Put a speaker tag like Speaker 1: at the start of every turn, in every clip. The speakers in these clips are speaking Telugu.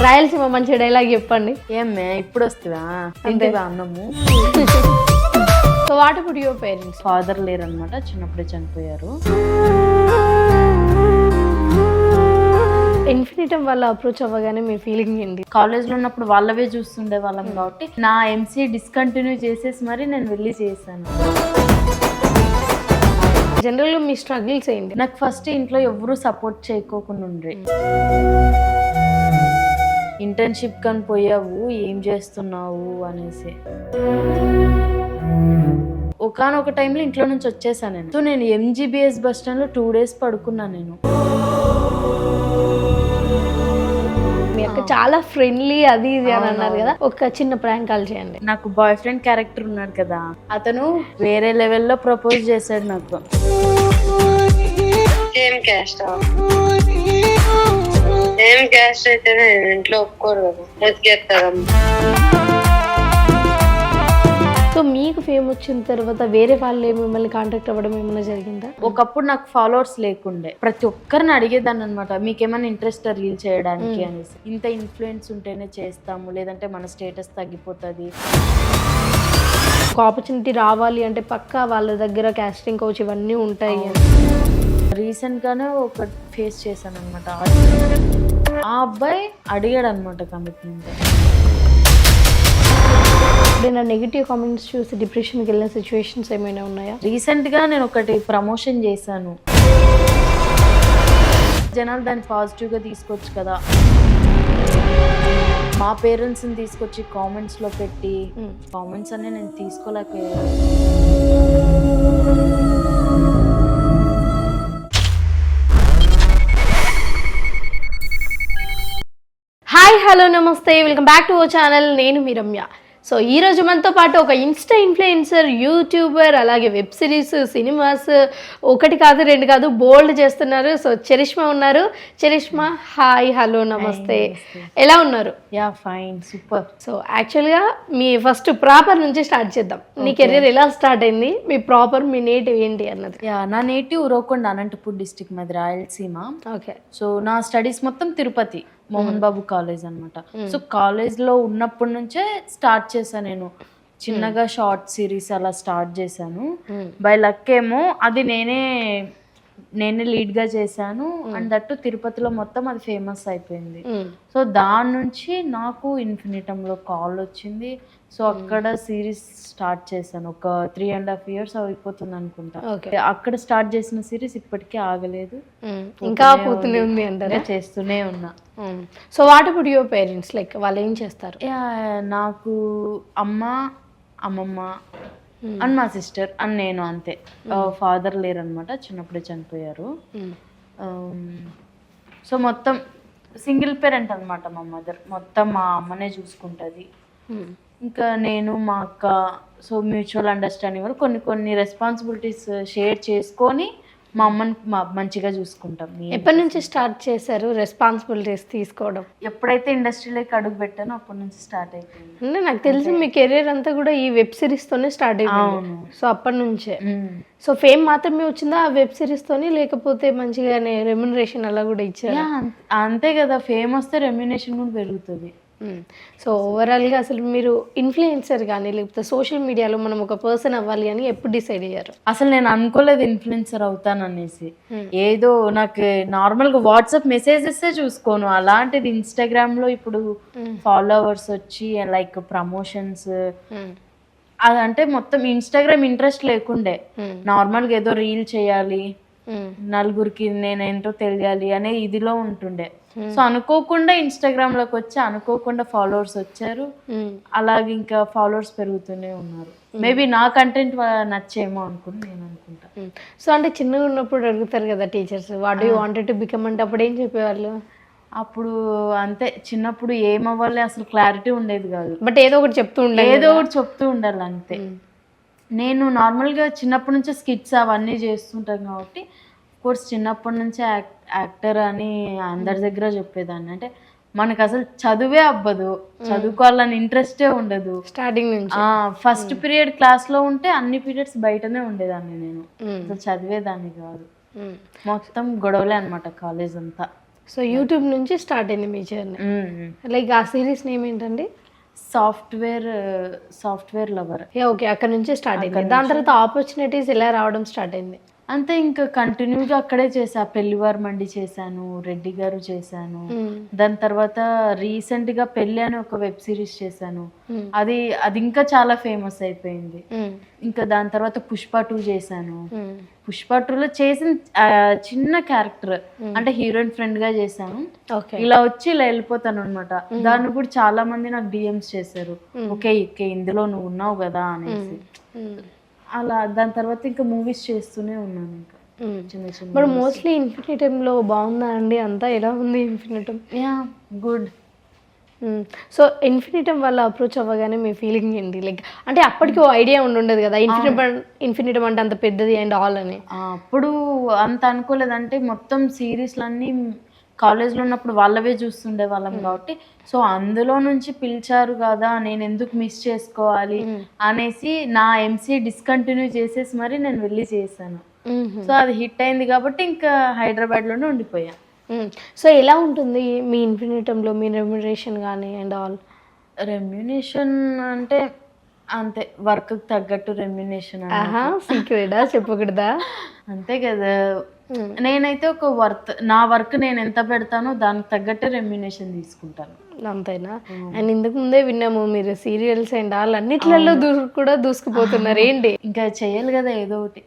Speaker 1: రాయలసీమ మంచి డైలాగ్ చెప్పండి.
Speaker 2: ఏమే ఇప్పుడు వస్తుందా అంటే అన్నము.
Speaker 1: So what about your parents?
Speaker 2: Father లేరు అనమాట, చిన్నప్పుడే చనిపోయారు.
Speaker 1: ఇన్ఫినిటమ్ వల్ల అప్రోచ్ అవ్వగానే మీ ఫీలింగ్ ఏంటి?
Speaker 2: కాలేజ్లో ఉన్నప్పుడు వాళ్ళవే చూస్తుండే వాళ్ళం కాబట్టి నా ఎంసీఏ డిస్కంటిన్యూ చేసేసి మరి నేను వెళ్ళి చేశాను.
Speaker 1: జనరల్గా మీ స్ట్రగుల్స్ ఏంటి?
Speaker 2: నాకు ఫస్ట్ ఇంట్లో ఎవరు సపోర్ట్ చేయకోకుండా ఉండ్రి. ఇంటర్న్షిప్ కని పోయావు, ఏం చేస్తున్నావు అనేసి. ఒకనొక టైంలో ఇంట్లో నుంచి వచ్చేసాను నేను. సో నేను ఎంజీబీఎస్ బస్ స్టాండ్లో 2 days పడుకున్నాను నేను.
Speaker 1: మీ అక్క చాలా ఫ్రెండ్లీ అది ఇది అని అన్నారు కదా, ఒక చిన్న ప్రాంక్ కాల్ చేయండి.
Speaker 2: నాకు బాయ్ ఫ్రెండ్ క్యారెక్టర్ ఉన్నాడు కదా, అతను వేరే లెవెల్లో ప్రపోజ్ చేశాడు నాకు.
Speaker 3: ఏం క్యాస్ట్ అయితేనే ఇంట్లో ఒప్పుకోరు కదా, బతికేస్తారమ్మ.
Speaker 1: సో మీకు ఫేమ్ వచ్చిన తర్వాత వేరే వాళ్ళు మిమ్మల్ని కాంటాక్ట్ అవ్వడం ఏమైనా జరిగిందా?
Speaker 2: ఒకప్పుడు నాకు ఫాలోవర్స్ లేకుండే, ప్రతి ఒక్కరిని అడిగేదాన్ని అనమాట, మీకేమైనా ఇంట్రెస్ట్ రీల్ చేయడానికి అనేసి. ఇంత ఇన్ఫ్లుయెన్స్ ఉంటేనే చేస్తాము, లేదంటే మన స్టేటస్ తగ్గిపోతుంది.
Speaker 1: ఒక ఆపర్చునిటీ రావాలి అంటే పక్కా వాళ్ళ దగ్గర కాస్టింగ్ కోచ్ ఇవన్నీ ఉంటాయి.
Speaker 2: రీసెంట్గానే ఒక ఫేస్ చేశాను అనమాట. ఆ అబ్బాయి అడిగాడు అనమాట కమిట్మెంట్.
Speaker 1: నా నెగిటివ్ కామెంట్స్ చూసి డిప్రెషన్కి వెళ్ళిన సిచ్యువేషన్స్ ఏమైనా ఉన్నాయా?
Speaker 2: రీసెంట్గా నేను ఒకటి ప్రమోషన్ చేశాను, జనాలు దాన్ని పాజిటివ్గా తీసుకోవచ్చు కదా. మా పేరెంట్స్ని తీసుకొచ్చి కామెంట్స్లో పెట్టి కామెంట్స్ అన్నీ నేను తీసుకోలేకపోయాను.
Speaker 1: హాయ్ హలో నమస్తే, welcome back to our channel. నేను మీ రమ్య. సో ఈరోజు మనతో పాటు ఒక ఇన్స్టా ఇన్ఫ్లుయెన్సర్, యూట్యూబర్, అలాగే వెబ్ సిరీస్, సినిమాస్, ఒకటి కాదు రెండు కాదు బోల్డ్ చేస్తున్నారు. సో చరిష్మా ఉన్నారు. చరిష్మా, హాయ్ హలో నమస్తే, ఎలా ఉన్నారు?
Speaker 2: Yeah fine, super.
Speaker 1: సో యాక్చువల్గా మీ ఫస్ట్ ప్రాపర్ నుంచి స్టార్ట్ చేద్దాం. నీ కెరీర్ ఎలా స్టార్ట్ అయింది, మీ ప్రాపర్, మీ నేటివ్ ఏంటి అన్నది.
Speaker 2: యా, నా నేటివ్ ఉరవకొండ, అనంతపూర్ డిస్ట్రిక్ట్, మాది రాయలసీమ.
Speaker 1: ఓకే.
Speaker 2: సో నా స్టడీస్ మొత్తం తిరుపతి మోహన్ బాబు కాలేజ్ అనమాట. సో కాలేజ్లో ఉన్నప్పటి నుంచే స్టార్ట్ చేశాను నేను. చిన్నగా షార్ట్ సిరీస్ అలా స్టార్ట్ చేశాను. బై లక్ ఏమో అది నేనే లీడ్గా చేశాను. అండ్ దట్టు తిరుపతిలో మొత్తం అది ఫేమస్ అయిపోయింది. సో దాని నుంచి నాకు ఇన్ఫినిటంలో కాల్ వచ్చింది. సో అక్కడ సిరీస్ స్టార్ట్ చేశాను. ఒక 3.5 years అయిపోతుంది అనుకుంటా. అక్కడ స్టార్ట్ చేసిన సిరీస్ ఇప్పటికీ ఆగలేదు,
Speaker 1: ఇంకా పోతూనే ఉంది అంటారా?
Speaker 2: చేస్తూనే ఉన్నా.
Speaker 1: So what about your parents, like వాళ్ళు ఏం చేస్తారు?
Speaker 2: నాకు అమ్మ, అమ్మమ్మ అండ్ మా సిస్టర్ అండ్ నేను, అంతే. ఫాదర్ లేరనమాట, చిన్నప్పుడే చనిపోయారు. సో మొత్తం సింగిల్ పేరెంట్ అనమాట మా మదర్. మొత్తం మా అమ్మనే చూసుకుంటుంది. ఇంకా నేను, మా అక్క, సో మ్యూచువల్ అండర్స్టాండింగ్ వల్ల కొన్ని రెస్పాన్సిబిలిటీస్ షేర్ చేసుకొని మా అమ్మని మంచిగా చూసుకుంటాం.
Speaker 1: ఎప్పటి నుంచి స్టార్ట్ చేశారు రెస్పాన్సిబిలిటీస్ తీసుకోవడం?
Speaker 2: ఎప్పుడైతే ఇండస్ట్రీలోకి అడుగు పెట్టానో అప్పటి నుంచి స్టార్ట్ అయిపోయింది.
Speaker 1: అంటే నాకు తెలిసి మీ కెరీర్ అంతా కూడా ఈ వెబ్ సిరీస్ తోనే స్టార్ట్ అయింది. సో అప్పటి నుంచే. సో ఫేమ్ మాత్రమే వచ్చిందా ఆ వెబ్ సిరీస్ తోని, లేకపోతే మంచిగానే రెమ్యునరేషన్ అలా కూడా ఇచ్చారా?
Speaker 2: అంతే కదా, ఫేమ్ వస్తే రెమ్యునరేషన్ కూడా పెరుగుతుంది.
Speaker 1: సో ఓవరాల్గా అసలు మీరు ఇన్ఫ్లుయెన్సర్ కానీ లేకపోతే సోషల్ మీడియాలో మనం ఒక పర్సన్ అవ్వాలి అని ఎప్పుడు డిసైడ్ అయ్యారు?
Speaker 2: అసలు నేను అనుకోలేదు ఇన్ఫ్లుయెన్సర్ అవుతాను అనేసి. ఏదో నాకు నార్మల్గా వాట్సాప్ మెసేజెస్ చూసుకోను, అలాంటిది ఇన్స్టాగ్రామ్లో ఇప్పుడు ఫాలోవర్స్ వచ్చి లైక్ ప్రమోషన్స్ అదంటే మొత్తం ఇన్స్టాగ్రామ్ ఇంట్రెస్ట్ లేకుండే. నార్మల్గా ఏదో రీల్ చేయాలి, నలుగురికి నేనేంటో తెలియాలి అనే ఇదిలో ఉంటుండే. సో అనుకోకుండా ఇన్స్టాగ్రామ్ లోకి వచ్చి అనుకోకుండా ఫాలోవర్స్ వచ్చారు. అలాగే ఇంకా ఫాలోవర్స్ పెరుగుతూనే ఉన్నారు. మేబీ నా కంటెంట్ నచ్చేమో అనుకుని నేను అనుకుంటా.
Speaker 1: సో అంటే చిన్నగా ఉన్నప్పుడు అడుగుతారు కదా teachers, what you wanted to become అంటే అప్పుడు ఏం చెప్పేవాళ్ళు?
Speaker 2: అప్పుడు అంతే, చిన్నప్పుడు ఏమవ్వాలి అసలు క్లారిటీ ఉండేది కాదు.
Speaker 1: బట్ ఏదో ఒకటి
Speaker 2: చెప్తూ ఉండాలి అంతే. నేను నార్మల్గా చిన్నప్పటి నుంచే స్కిట్స్ అవన్నీ చేస్తుంటాను కాబట్టి కోర్స్ చిన్నప్పటి నుంచే యాక్టర్ అని అందరి దగ్గర చెప్పేదాన్ని. అంటే మనకు అసలు చదువే అవ్వదు, చదువుకోవాలని ఇంట్రెస్టే ఉండదు
Speaker 1: స్టార్టింగ్ నుంచి.
Speaker 2: ఫస్ట్ పీరియడ్ క్లాస్లో ఉంటే అన్ని పీరియడ్స్ బయటనే ఉండేదాన్ని నేను, అసలు చదివేదాన్ని కాదు. మొత్తం గొడవలే అనమాట కాలేజ్ అంతా.
Speaker 1: సో యూట్యూబ్ నుంచి స్టార్ట్ అయింది మీ జర్నీ. లైక్ ఆ సిరీస్ నేమ్ ఏంటండి?
Speaker 2: Software lover.
Speaker 1: ఓకే, అక్కడ నుంచి స్టార్ట్ అయింది. దాని తర్వాత ఆపర్చునిటీస్ ఎలా రావడం స్టార్ట్ అయింది?
Speaker 2: అంతే, ఇంకా కంటిన్యూగా అక్కడే చేసా. పెళ్లివారు మండి చేశాను, రెడ్డి గారు చేశాను. దాని తర్వాత రీసెంట్ గా పెళ్లి అని ఒక వెబ్ సిరీస్ చేశాను. అది ఇంకా చాలా ఫేమస్ అయిపోయింది. ఇంకా దాని తర్వాత పుష్ప 2 చేశాను. పుష్ప 2లో చేసిన చిన్న క్యారెక్టర్, అంటే హీరోయిన్ ఫ్రెండ్ గా చేశాను. ఇలా వచ్చి ఇలా వెళ్ళిపోతాను అనమాట. దాన్ని కూడా చాలా మంది నాకు డిఎమ్స్ చేశారు, ఓకే ఇందులో నువ్వు ఉన్నావు కదా అనేసి. అలా దాని తర్వాత ఇంకా మూవీస్ చేస్తూనే ఉన్నాను. ఇంకా చిన్న చిన్న.
Speaker 1: బట్ మోస్ట్లీ ఇన్ఫినిటంలో బాగుందా అండి అంతా? ఎలా ఉంది ఇన్ఫినిటం?
Speaker 2: గుడ్.
Speaker 1: సో ఇన్ఫినిటం వల్ల అప్రోచ్ అవ్వగానే మీ ఫీలింగ్ ఏంటి? లైక్ అంటే అప్పటికి ఓ ఐడియా ఉండదు కదా ఇన్ఫినిటం అంటే అంత పెద్దది అండ్ ఆల్ అని.
Speaker 2: అప్పుడు అంత అనుకోలేదు. అంటే మొత్తం సిరీస్లన్నీ కాలేజ్లో ఉన్నప్పుడు వాళ్ళవే చూస్తుండే వాళ్ళం కాబట్టి, సో అందులో నుంచి పిలిచారు కదా, నేను ఎందుకు మిస్ చేసుకోవాలి అనేసి నా ఎంసీ డిస్కంటిన్యూ చేసేసి మరి నేను వెళ్ళి చేశాను. సో అది హిట్ అయింది కాబట్టి ఇంకా హైదరాబాద్లోనే ఉండిపోయా.
Speaker 1: సో ఎలా ఉంటుంది మీ ఇన్ఫినిటంలో మీ రెమ్యునరేషన్ కానీ అండ్ ఆల్?
Speaker 2: రెమ్యునేషన్ అంటే అంతే, వర్క్ తగ్గట్టు రెమ్యునేషన్.
Speaker 1: సీక్రెటా, చెప్పకూడదా?
Speaker 2: అంతే కదా. నేనైతే నా వర్క్ నేను ఎంత పెడతానో దానికి తగ్గట్టు రెమ్యునేషన్ తీసుకుంటాను.
Speaker 1: అంతేనా? అండ్ ఇంతకు ముందే విన్నాము మీరు సీరియల్స్ అండ్ ఆల్ అన్నిట్లలో కూడా దూసుకుపోతున్నారు. ఏంటి
Speaker 2: ఇంకా చెయ్యాలి కదా ఏదో ఒకటి.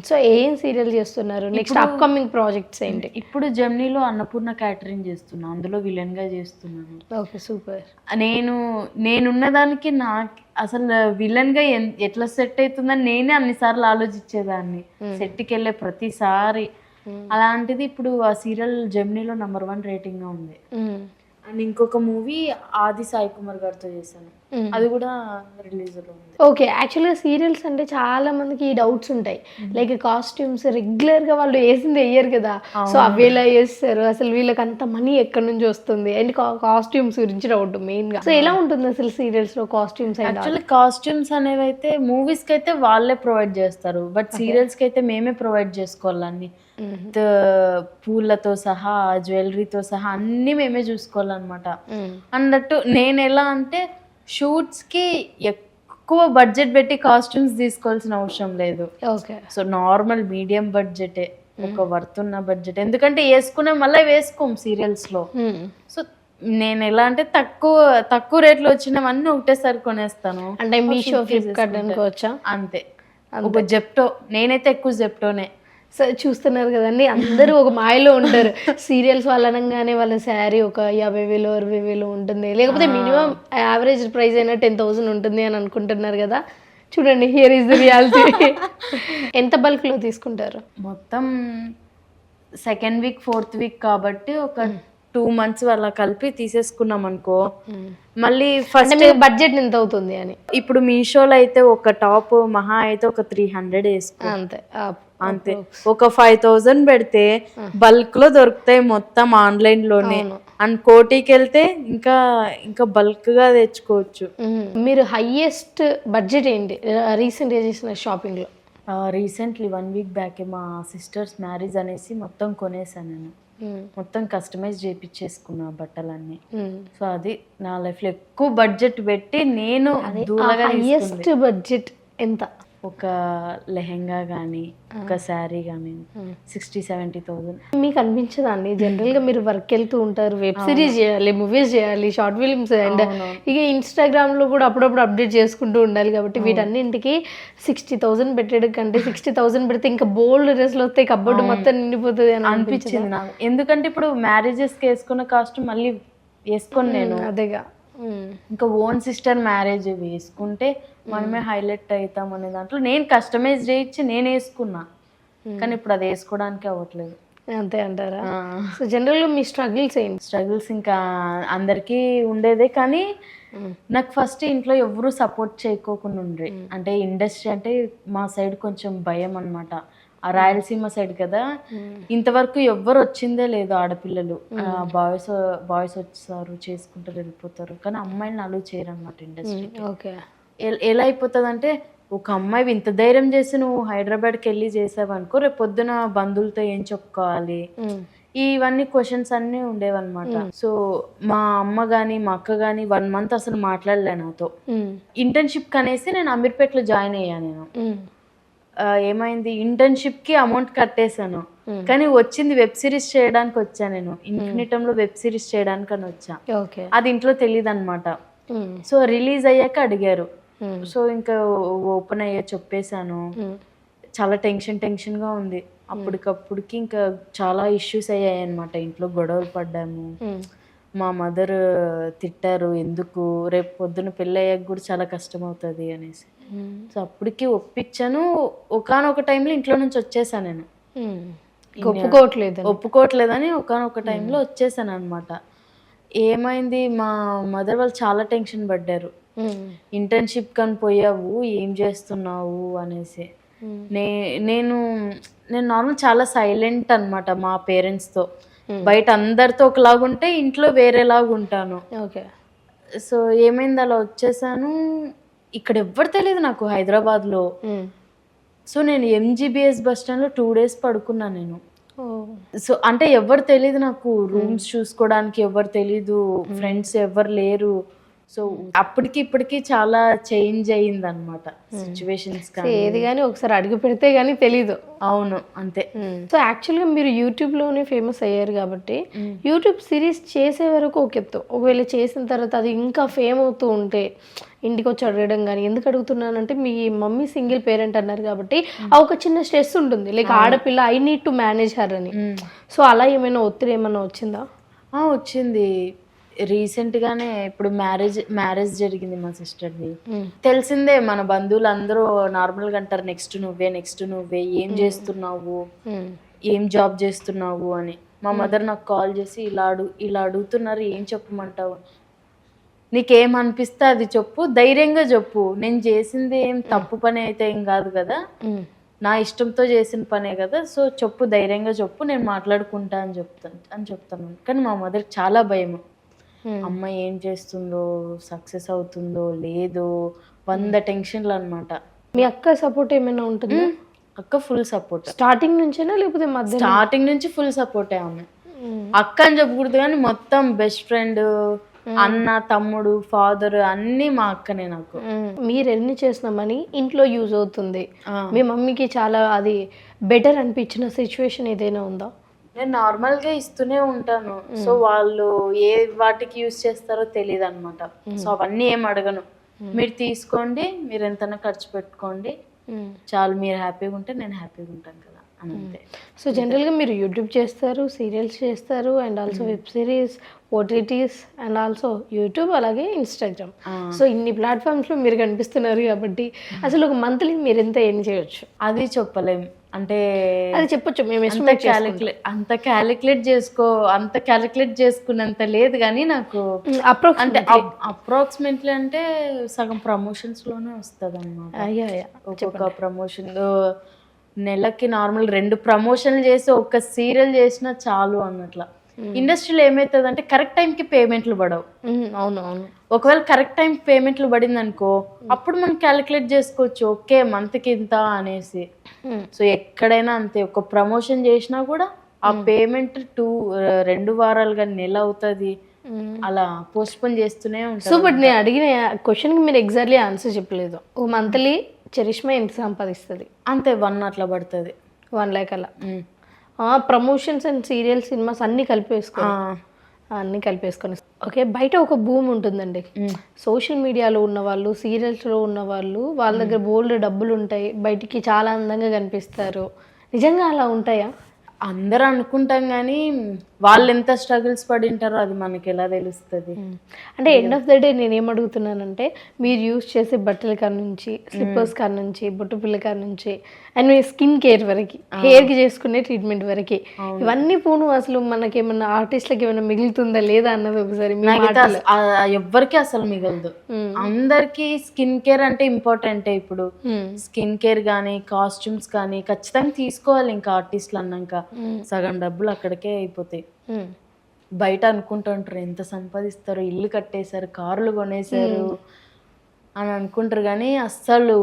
Speaker 1: సో ఏం సీరియల్ చేస్తున్నారు? నెక్స్ట్ అప్కమింగ్ ప్రాజెక్ట్స్ ఏంటి?
Speaker 2: ఇప్పుడు జెమినీలో అన్నపూర్ణ క్యాటరింగ్ చేస్తున్నా, అందులో విలన్ గా చేస్తున్నాను.
Speaker 1: Okay, super.
Speaker 2: నేనున్న దానికి నాకు అసలు విలన్ గా ఎట్లా సెట్ అవుతుందని నేనే అన్నిసార్లు ఆలోచించేదాన్ని సెట్కి వెళ్ళే ప్రతిసారి. అలాంటిది ఇప్పుడు ఆ సీరియల్ జెమినీలో నంబర్ 1 రేటింగ్ గా ఉంది. అండ్ ఇంకొక మూవీ ఆది సాయి కుమార్ గారితో చేశాను, అది కూడా రిలీజ్ లో ఉంది.
Speaker 1: ఓకే, యాక్చువల్గా సీరియల్స్ అంటే చాలా మందికి డౌట్స్ ఉంటాయి. లైక్ కాస్ట్యూమ్స్ రెగ్యులర్ గా వాళ్ళు వేసింది వేయరు కదా, సో అవి ఎలా వేస్తారు, అసలు వీళ్ళకి అంత మనీ ఎక్కడి నుంచి వస్తుంది, అండ్ కాస్ట్యూమ్స్ గురించి డౌట్ మెయిన్ గా. సో ఎలా ఉంటుంది అసలు సీరియల్స్ లో కాస్ట్యూమ్స్?
Speaker 2: యాక్చువల్లీ కాస్ట్యూమ్స్ అనేవి అయితే మూవీస్ కి అయితే వాళ్ళే ప్రొవైడ్ చేస్తారు, బట్ సీరియల్స్ కి అయితే మేమే ప్రొవైడ్ చేసుకోవాలని. పూలతో సహా జ్యువెలరీతో సహా అన్ని మేమే చూసుకోవాలన్నమాట. అన్నట్టు నేను ఎలా అంటే షూట్స్ కి ఎక్కువ బడ్జెట్ పెట్టి కాస్ట్యూమ్స్ తీసుకోవాల్సిన అవసరం లేదు. సో నార్మల్ మీడియం బడ్జెటే, ఒక వర్త్ ఉన్న బడ్జెట్. ఎందుకంటే వేసుకునే మళ్ళీ వేసుకోం సీరియల్స్ లో. సో నేను ఎలా అంటే తక్కువ రేట్లో వచ్చినవన్నీ ఒకటేసారి కొనేస్తాను.
Speaker 1: అంటే మీషో, ఫ్లిప్కార్ట్ అనుకోవచ్చా?
Speaker 2: అంతే. ఒక జెప్టో, నేనైతే ఎక్కువ జెప్టోనే.
Speaker 1: సో చూస్తున్నారు కదండి, అందరూ ఒక మాయలో ఉంటారు. సీరియల్స్ వాళ్ళు అనగానే వాళ్ళ శారీ ఒక 50,000 60,000 ఉంటుంది, లేకపోతే మినిమం యావరేజ్ ప్రైస్ అయినా 10,000 ఉంటుంది అని అనుకుంటున్నారు కదా. చూడండి, హియర్ ఈస్ ది రియాలిటీ. ఎంత బల్క్ లో తీసుకుంటారు?
Speaker 2: మొత్తం సెకండ్ వీక్ 4th వీక్ కాబట్టి ఒక 2 months అలా కలిపి తీసేసుకున్నాం అనుకో. మళ్ళీ ఫస్ట్
Speaker 1: బడ్జెట్ ఎంత అవుతుంది అని.
Speaker 2: ఇప్పుడు మీషోలో అయితే ఒక టాప్ మహా అయితే ఒక 300 వేసుకో, అంతే. ఒక 5,000 పెడితే బల్క్ లో దొరుకుతాయి మొత్తం ఆన్లైన్ లోనే. అండ్ కోటికి వెళ్తే ఇంకా బల్క్ గా తెచ్చుకోవచ్చు.
Speaker 1: మీరు హైయెస్ట్ బడ్జెట్ ఏంటి రీసెంట్ గా చేసిన షాపింగ్ లో?
Speaker 2: రీసెంట్లీ 1 week బ్యాక్ మా సిస్టర్స్ మ్యారేజ్ అనేసి మొత్తం కొనేసాను నేను. మొత్తం కస్టమైజ్ చేయించేసుకున్నా బట్టలన్నీ. సో అది నా లైఫ్ లో ఎక్కువ బడ్జెట్ పెట్టి నేను
Speaker 1: హైయెస్ట్ బడ్జెట్ ఎంత?
Speaker 2: ఒక లెహెంగా కానీ ఒక శారీ కానీ 60,000-70,000.
Speaker 1: మీకు అనిపించదా అండి? జనరల్ గా మీరు వర్క్ వెళ్తూ ఉంటారు, వెబ్ సిరీస్ చేయాలి, మూవీస్ చేయాలి, షార్ట్ ఫిల్మ్స్, అండ్ ఇక ఇన్స్టాగ్రామ్ లో కూడా అప్పుడప్పుడు అప్డేట్ చేసుకుంటూ ఉండాలి కాబట్టి వీటన్నింటికి 60,000 పెట్టడం కంటే 60,000 పెడితే ఇంకా బోల్డ్ డ్రెస్లు వస్తాయి, కబ్బోర్డు మొత్తం నిండిపోతుంది అని
Speaker 2: అనిపించింది నాకు. ఎందుకంటే ఇప్పుడు మ్యారేజెస్ కి వేసుకున్న కాస్ట్యూమ్ మళ్ళీ వేసుకొని నేను
Speaker 1: అదేగా
Speaker 2: ఇంకా ఓన్ సిస్టర్ మ్యారేజ్ వేసుకుంటే మనమే హైలైట్ అవుతాం అనే దాంట్లో నేను కస్టమైజ్ చేయించి నేను వేసుకున్నా. కానీ ఇప్పుడు అది వేసుకోవడానికి అవ్వట్లేదు.
Speaker 1: అంతే అంటారా? సో జనరల్గా మీ స్ట్రగుల్స్ ఏంటి?
Speaker 2: స్ట్రగుల్స్ ఇంకా అందరికీ ఉండేదే, కానీ నాకు ఫస్ట్ ఇంట్లో ఎవరు సపోర్ట్ చేయకోకుండా ఉండ్రి. అంటే ఇండస్ట్రీ అంటే మా సైడ్ కొంచెం భయం అనమాట. ఆ రాయలసీమ సైడ్ కదా, ఇంతవరకు ఎవ్వరు వచ్చిందే లేదు ఆడపిల్లలు. బాయ్స్ వచ్చారు, చేసుకుంటారు, వెళ్ళిపోతారు, కానీ అమ్మాయిని అలౌ చేయరు అనమాట ఇండస్ట్రీకి.
Speaker 1: ఓకే,
Speaker 2: ఎలా అయిపోతుంది అంటే ఒక అమ్మాయి ఇంత ధైర్యం చేసి నువ్వు హైదరాబాద్కి వెళ్ళి చేసావు అనుకో, రేపు పొద్దున బంధువులతో ఏం చెప్పుకోవాలి, ఇవన్నీ క్వశ్చన్స్ అన్నీ ఉండేవన్నమాట. సో మా అమ్మ కానీ మా అక్క కానీ 1 month అసలు మాట్లాడలే నాతో. ఇంటర్న్షిప్ అనేసి నేను అమీర్పేటలో జాయిన్ అయ్యాను. నేను ఏమైంది, ఇంటర్న్షిప్ కి అమౌంట్ కట్టేశాను, కానీ వచ్చింది వెబ్ సిరీస్ చేయడానికి వచ్చా. నేను ఇన్ఫినిటమ్ లో వెబ్ సిరీస్ చేయడానికి అని వచ్చా. అది ఇంట్లో తెలియదు అనమాట. సో రిలీజ్ అయ్యాక అడిగారు. సో ఇంకా ఓపెన్ అయ్యా, చెప్పేశాను. చాలా టెన్షన్ గా ఉంది అప్పటికప్పుడుకి. ఇంకా చాలా ఇష్యూస్ అయ్యాయి అనమాట. ఇంట్లో గొడవలు పడ్డాము. మా మదర్ తిట్టారు, ఎందుకు రేపు పొద్దున పెళ్ళి అయ్యాక కూడా చాలా కష్టం అవుతుంది అనేసి. సో అప్పటికి ఒప్పించాను. ఒకానొక టైంలో ఇంట్లో నుంచి వచ్చేసాను. నేను ఒప్పుకోవట్లేదని ఒకానొక టైంలో వచ్చేసాను అనమాట. ఏమైంది, మా మదర్ వాళ్ళు చాలా టెన్షన్ పడ్డారు. ఇంటర్న్షిప్ కని పోయావు, ఏం చేస్తున్నావు అనేసి. నేను నార్మల్ చాలా సైలెంట్ అనమాట మా పేరెంట్స్తో. బయట అందరితో ఒకలాగుంటే ఇంట్లో వేరేలాగా ఉంటాను. సో ఏమైంది, అలా వచ్చేసాను. ఇక్కడ ఎవ్వరు తెలియదు నాకు హైదరాబాద్లో. సో నేను MGBS బస్ స్టాండ్లో 2 days పడుకున్నాను నేను. సో అంటే ఎవరు తెలియదు నాకు, రూమ్స్ చూసుకోవడానికి ఎవరు తెలీదు, ఫ్రెండ్స్ ఎవరు లేరు. సో అప్పటికి ఇప్పటికి చాలా చేంజ్ అయ్యింది అనమాట సిచ్యువేషన్స్.
Speaker 1: ఏది కానీ ఒకసారి అడుగు పెడితే గానీ తెలీదు.
Speaker 2: అవును, అంతే.
Speaker 1: సో యాక్చువల్గా మీరు యూట్యూబ్లోనే ఫేమస్ అయ్యారు కాబట్టి యూట్యూబ్ సిరీస్ చేసే వరకు ఒక ఎత్తు, ఒకవేళ చేసిన తర్వాత అది ఇంకా ఫేమ్ అవుతూ ఉంటే ఇంటికి వచ్చి అడగడం కానీ. ఎందుకు అడుగుతున్నానంటే మీ మమ్మీ సింగిల్ పేరెంట్ అన్నారు కాబట్టి ఆ ఒక చిన్న స్ట్రెస్ ఉంటుంది, లైక్ ఆడపిల్ల I need to manage her అని. సో అలా ఏమైనా ఒత్తిడి ఏమైనా వచ్చిందా?
Speaker 2: వచ్చింది. రీసెంట్గానే ఇప్పుడు మ్యారేజ్ జరిగింది మా సిస్టర్ది. తెలిసిందే, మన బంధువులు అందరూ నార్మల్గా అంటారు, నెక్స్ట్ నువ్వే ఏం చేస్తున్నావు, ఏం జాబ్ చేస్తున్నావు అని. మా మదర్ నాకు కాల్ చేసి ఇలా అడుగుతున్నారు, ఏం చెప్పమంటావు, నీకేం అనిపిస్తే అది చెప్పు, ధైర్యంగా చెప్పు. నేను చేసింది ఏం తప్పు పని అయితే ఏం కాదు కదా, నా ఇష్టంతో చేసిన పనే కదా, సో చెప్పు, ధైర్యంగా చెప్పు, నేను మాట్లాడుకుంటా అని చెప్తాను. కానీ మా మదర్కి చాలా భయం. అమ్మ ఏం చేస్తుందో, సక్సెస్ అవుతుందో లేదో, 100 టెన్షన్లు అనమాట.
Speaker 1: మీ అక్క సపోర్ట్ ఏమైనా ఉంటుంది?
Speaker 2: అక్క ఫుల్ సపోర్ట్.
Speaker 1: స్టార్టింగ్ నుంచేనా లేకపోతే మధ్య?
Speaker 2: స్టార్టింగ్ నుంచి ఫుల్ సపోర్టే ఆమె. అక్క అని చెప్పకూడదు కానీ మొత్తం బెస్ట్ ఫ్రెండ్, అన్న, తమ్ముడు, ఫాదర్ అన్నీ మా అక్కనే నాకు.
Speaker 1: మీరు ఎన్ని చేసిన మనీ ఇంట్లో యూజ్ అవుతుంది, మీ మమ్మీకి చాలా అది బెటర్ అనిపించిన సిచ్యువేషన్ ఏదైనా ఉందా?
Speaker 2: నేను నార్మల్గా ఇస్తూనే ఉంటాను. సో వాళ్ళు ఏ వాటికి యూజ్ చేస్తారో తెలియదు అనమాట. సో అవన్నీ ఏం అడగను, మీరు తీసుకోండి, మీరు ఎంతైనా ఖర్చు పెట్టుకోండి, చాలు, మీరు హ్యాపీగా ఉంటే నేను హ్యాపీగా ఉంటాను కదా అని అంతే.
Speaker 1: సో జనరల్గా మీరు యూట్యూబ్ చేస్తారు, సీరియల్స్ చేస్తారు, and also web series, OTTs, and also YouTube, అలాగే ఇన్స్టాగ్రామ్. సో ఇన్ని ప్లాట్ఫామ్స్లో మీరు కనిపిస్తున్నారు కాబట్టి అసలు ఒక మంత్లీ మీరు ఎంత ఎర్న్ చేయొచ్చు? అది
Speaker 2: చెప్పలేం, అంటే
Speaker 1: అది చెప్పొచ్చు, మేము
Speaker 2: అంత క్యాలిక్యులేట్ చేసుకున్నంత లేదు కానీ నాకు అంటే అప్రాక్సిమేట్లీ అంటే సగం ప్రమోషన్స్ లోనే వస్తుంది అన్నమాట. ఒక్కొక్క ప్రమోషన్ నెలకి నార్మల్ 2 ప్రమోషన్లు చేసి ఒక సీరియల్ చేసినా చాలు అన్నట్ల. ఇండస్ట్రీలో ఏమవుతుంది అంటే కరెక్ట్ టైంకి పేమెంట్లు పడవు.
Speaker 1: అవునవును.
Speaker 2: ఒకవేళ కరెక్ట్ టైం పేమెంట్లు పడింది అనుకో, అప్పుడు మనం క్యాలిక్యులేట్ చేసుకోవచ్చు, ఓకే మంత్కి ఇంత అనేసి. సో ఎక్కడైనా అంతే, ఒక ప్రమోషన్ చేసినా కూడా ఆ పేమెంట్ 2 వారాలుగా నెల అవుతుంది, అలా పోస్ట్పోన్ చేస్తూనే ఉంటారు.
Speaker 1: సో బట్ నేను అడిగిన క్వశ్చన్కి మీరు ఎగ్జాక్ట్లీ ఆన్సర్ చెప్పలేదు. ఓ మంత్లీ చరిష్మా ఎంత సంపాదిస్తుంది?
Speaker 2: అంతే 1 అట్లా పడుతుంది,
Speaker 1: 1 lakh అలా. ప్రమోషన్స్ అండ్ సీరియల్, సినిమాస్ అన్నీ కలిపేసుకొని ఓకే. బయట ఒక భూమి ఉంటుందండి, సోషల్ మీడియాలో ఉన్న వాళ్ళు, సీరియల్స్లో ఉన్న వాళ్ళు, వాళ్ళ దగ్గర బోల్డ్ డబ్బులు ఉంటాయి, బయటికి చాలా అందంగా కనిపిస్తారు. నిజంగా అలా ఉంటాయా?
Speaker 2: అందరూ అనుకుంటాం కానీ వాళ్ళు ఎంత స్ట్రగుల్స్ పడి ఉంటారో అది మనకి ఎలా తెలుస్తుంది.
Speaker 1: అంటే ఎండ్ ఆఫ్ ద డే నేను ఏమడుగుతున్నానంటే, మీరు యూజ్ చేసే బట్టల కాడ నుంచి, స్లిప్పర్స్ కాడ నుంచి, బొట్టు పిల్ల కాడ నుంచి, అండ్ మీ స్కిన్ కేర్ వరకు, హెయిర్కి చేసుకునే ట్రీట్మెంట్ వరకు, ఇవన్నీ పోను అసలు మనకేమన్నా ఆర్టిస్ట్లకి ఏమైనా మిగులుతుందా లేదా అన్నది ఒకసారి
Speaker 2: ఎవ్వరికి అసలు మిగలదు. అందరికి స్కిన్ కేర్ అంటే ఇంపార్టెంటే. ఇప్పుడు స్కిన్ కేర్ కానీ కాస్ట్యూమ్స్ కానీ ఖచ్చితంగా తీసుకోవాలి. ఇంకా ఆర్టిస్టులు అన్నాక సగం డబ్బులు అక్కడికే అయిపోతాయి. బయట అనుకుంటుంటారు ఎంత సంపాదిస్తారు, ఇల్లు కట్టేశారు, కార్లు కొనేశారు అని అనుకుంటారు కానీ అస్సలు